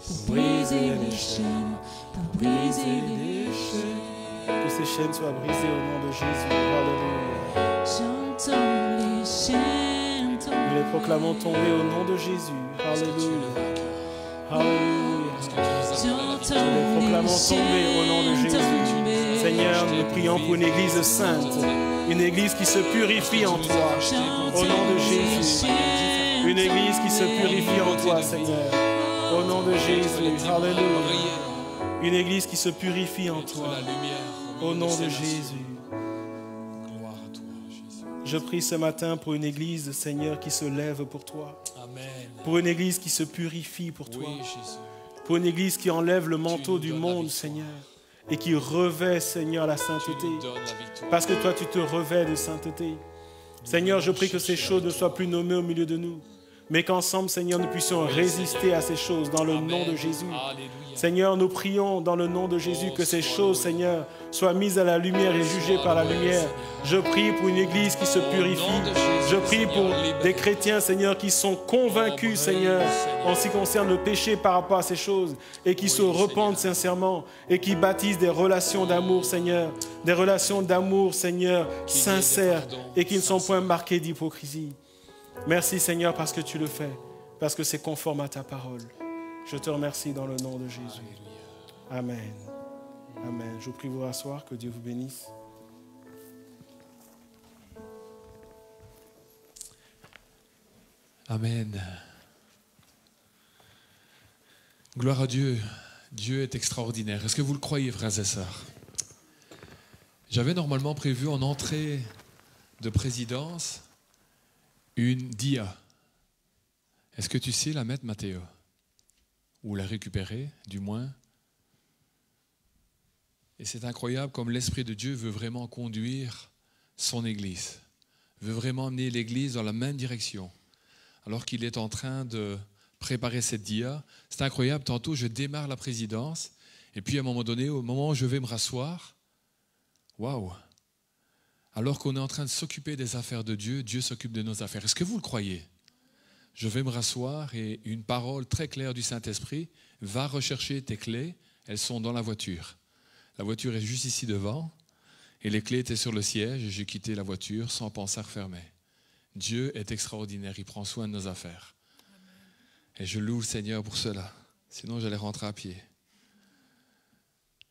Pour briser les chaînes. Pour briser les chaînes. Que ces chaînes soient brisées au nom de Jésus. Alléluia. J'entends les chaînes tomber. Nous les proclamons tomber au nom de Jésus. Alléluia. Alléluia. Nous les proclamons tomber au nom de Jésus. Seigneur, nous prions pour une église sainte. Une église qui se purifie en toi. Au nom de Jésus. Une église qui se purifie en toi, Seigneur. Au nom de Jésus. Alléluia. Une église qui se purifie en toi. Au nom de Jésus. Je prie ce matin pour une église, Seigneur, qui se lève pour toi. Pour une église qui se purifie pour toi. Pour une église qui enlève le manteau du monde, Seigneur, et qui revêt, Seigneur, la sainteté. Parce que toi, tu te revêts de sainteté. Seigneur, je prie que ces choses ne soient plus nommées au milieu de nous. mais qu'ensemble, Seigneur, nous puissions résister à ces choses dans le nom de Jésus. Alléluia. Seigneur, nous prions dans le nom de Jésus que ces choses, Seigneur, soient mises à la lumière et jugées par la lumière. Je prie pour une église qui se purifie. Je prie pour des chrétiens, Seigneur, qui sont convaincus, Seigneur, en ce qui concerne le péché par rapport à ces choses et qui se repentent sincèrement et qui bâtissent des relations d'amour, Seigneur, des relations d'amour, Seigneur, sincères et qui ne sont point marquées d'hypocrisie. Merci, Seigneur, parce que tu le fais, parce que c'est conforme à ta parole. Je te remercie dans le nom de Jésus. Amen. Amen. Je vous prie de vous rasseoir, que Dieu vous bénisse. Amen. Gloire à Dieu. Dieu est extraordinaire. Est-ce que vous le croyez, frères et sœurs? J'avais normalement prévu en entrée de présidence une dia. Est-ce que tu sais la mettre, Mathéo? Ou la récupérer, du moins? Et c'est incroyable comme l'Esprit de Dieu veut vraiment conduire son Église, veut vraiment amener l'Église dans la même direction, alors qu'il est en train de préparer cette dia. C'est incroyable, tantôt je démarre la présidence, et puis à un moment donné, au moment où je vais me rasseoir, waouh! Alors qu'on est en train de s'occuper des affaires de Dieu, Dieu s'occupe de nos affaires. Est-ce que vous le croyez? Je vais me rasseoir et une parole très claire du Saint-Esprit: va rechercher tes clés, elles sont dans la voiture. La voiture est juste ici devant et les clés étaient sur le siège et j'ai quitté la voiture sans penser à refermer. Dieu est extraordinaire, il prend soin de nos affaires. Et je loue le Seigneur pour cela, sinon j'allais rentrer à pied.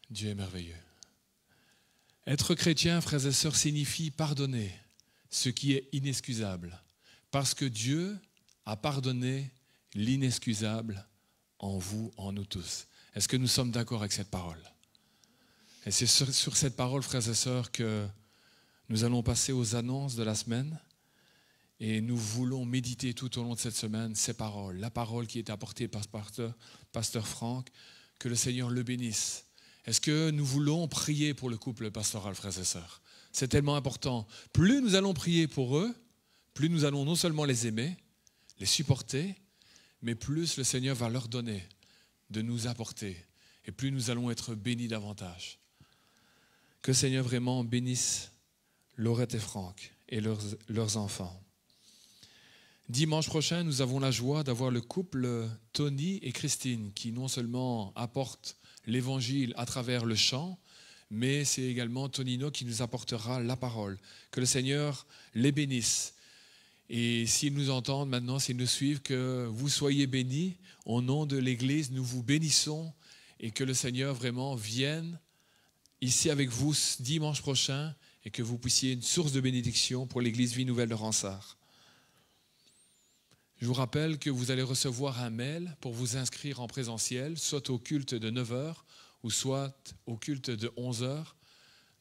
Dieu est merveilleux. Être chrétien, frères et sœurs, signifie pardonner ce qui est inexcusable, parce que Dieu a pardonné l'inexcusable en vous, en nous tous. Est-ce que nous sommes d'accord avec cette parole? Et c'est sur cette parole, frères et sœurs, que nous allons passer aux annonces de la semaine. Et nous voulons méditer tout au long de cette semaine ces paroles. La parole qui est apportée par Pasteur Franck, que le Seigneur le bénisse. Est-ce que nous voulons prier pour le couple pastoral, frères et sœurs? C'est tellement important. Plus nous allons prier pour eux, plus nous allons non seulement les aimer, les supporter, mais plus le Seigneur va leur donner de nous apporter. Et plus nous allons être bénis davantage. Que le Seigneur vraiment bénisse Laurette et Franck et leurs enfants. Dimanche prochain, nous avons la joie d'avoir le couple Tony et Christine qui non seulement apportent l'évangile à travers le chant, mais c'est également Tonino qui nous apportera la parole. Que le Seigneur les bénisse. Et s'ils nous entendent maintenant, s'ils nous suivent, que vous soyez bénis. Au nom de l'Église, nous vous bénissons et que le Seigneur vraiment vienne ici avec vous dimanche prochain et que vous puissiez être une source de bénédiction pour l'Église Vie Nouvelle de Ransard. Je vous rappelle que vous allez recevoir un mail pour vous inscrire en présentiel, soit au culte de 9h ou soit au culte de 11h.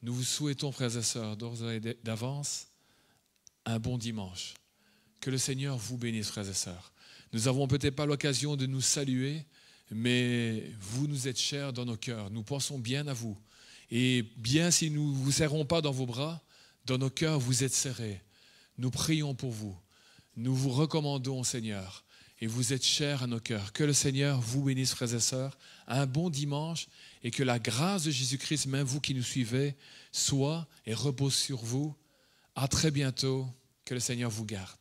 Nous vous souhaitons, frères et sœurs, d'avance, un bon dimanche. Que le Seigneur vous bénisse, frères et sœurs. Nous n'avons peut-être pas l'occasion de nous saluer, mais vous nous êtes chers dans nos cœurs. Nous pensons bien à vous. Et bien si nous ne vous serrons pas dans vos bras, dans nos cœurs, vous êtes serrés. Nous prions pour vous. Nous vous recommandons, Seigneur, et vous êtes chers à nos cœurs. Que le Seigneur vous bénisse, frères et sœurs. Un bon dimanche et que la grâce de Jésus-Christ, même vous qui nous suivez, soit et repose sur vous. À très bientôt. Que le Seigneur vous garde.